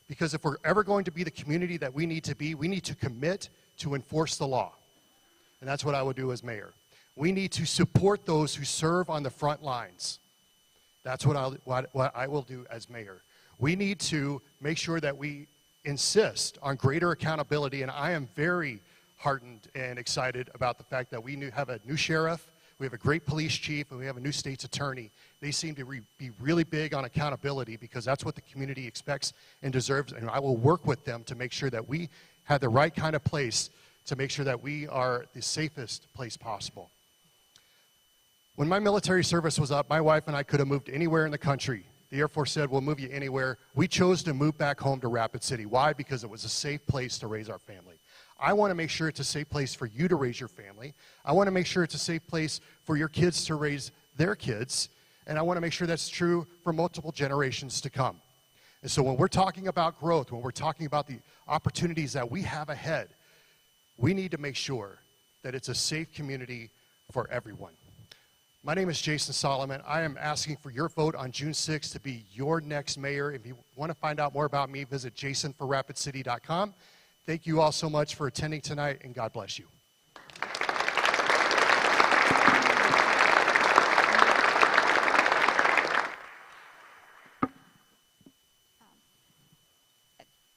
Speaker 6: because if we're ever going to be the community that we need to be, we need to commit to enforce the law. And that's what I will do as mayor. We need to support those who serve on the front lines. That's what I will do as mayor. We need to make sure that we insist on greater accountability, and I am very heartened and excited about the fact that we have a new sheriff, we have a great police chief, and we have a new state's attorney. They seem to be really big on accountability because that's what the community expects and deserves, and I will work with them to make sure that we have the right kind of place to make sure that we are the safest place possible. When my military service was up, my wife and I could have moved anywhere in the country. The Air Force said, we'll move you anywhere. We chose to move back home to Rapid City. Why? Because it was a safe place to raise our family. I want to make sure it's a safe place for you to raise your family. I want to make sure it's a safe place for your kids to raise their kids. And I want to make sure that's true for multiple generations to come. And so when we're talking about growth, when we're talking about the opportunities that we have ahead, we need to make sure that it's a safe community for everyone. My name is Jason Solomon. I am asking for your vote on June 6th to be your next mayor. If you want to find out more about me, visit jasonforrapidcity.com. Thank you all so much for attending tonight, and God bless you.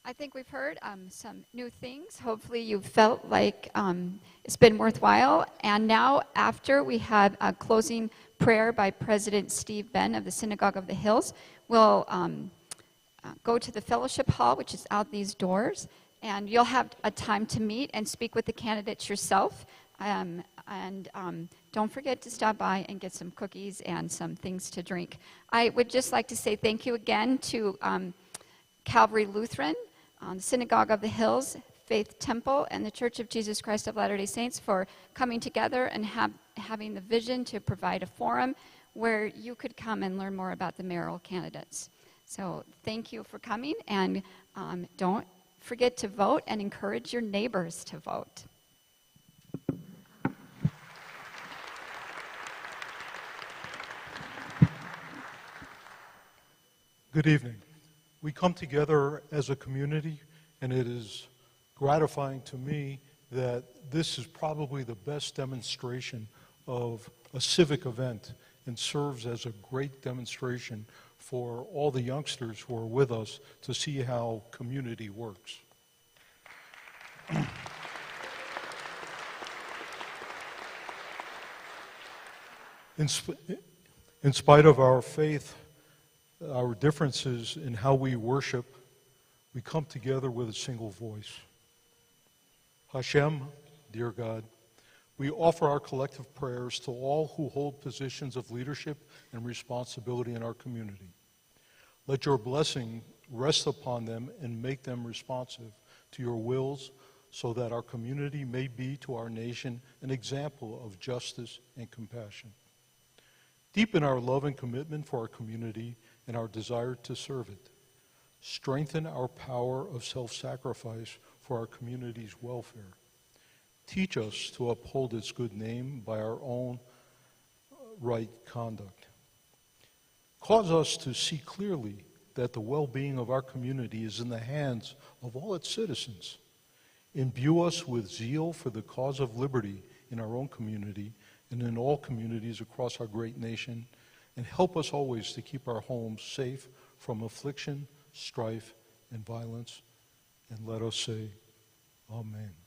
Speaker 4: I think we've heard some new things. Hopefully you felt like it's been worthwhile. And now after we have a closing prayer by President Steve Ben of the Synagogue of the Hills, we'll go to the fellowship hall, which is out these doors, and you'll have a time to meet and speak with the candidates yourself. Don't forget to stop by and get some cookies and some things to drink. I would just like to say thank you again to Calvary Lutheran, the Synagogue of the Hills, Faith Temple, and the Church of Jesus Christ of Latter-day Saints for coming together and having the vision to provide a forum where you could come and learn more about the mayoral candidates. So thank you for coming, and don't forget to vote and encourage your neighbors to vote.
Speaker 11: Good evening. We come together as a community, and it is gratifying to me that this is probably the best demonstration of a civic event and serves as a great demonstration for all the youngsters who are with us to see how community works. In spite of our faith, our differences in how we worship, we come together with a single voice. Hashem, dear God, we offer our collective prayers to all who hold positions of leadership and responsibility in our community. Let your blessing rest upon them and make them responsive to your wills so that our community may be to our nation an example of justice and compassion. Deepen our love and commitment for our community and our desire to serve it. Strengthen our power of self-sacrifice for our community's welfare. Teach us to uphold its good name by our own right conduct. Cause us to see clearly that the well-being of our community is in the hands of all its citizens. Imbue us with zeal for the cause of liberty in our own community and in all communities across our great nation, and help us always to keep our homes safe from affliction, strife, and violence. And let us say, Amen.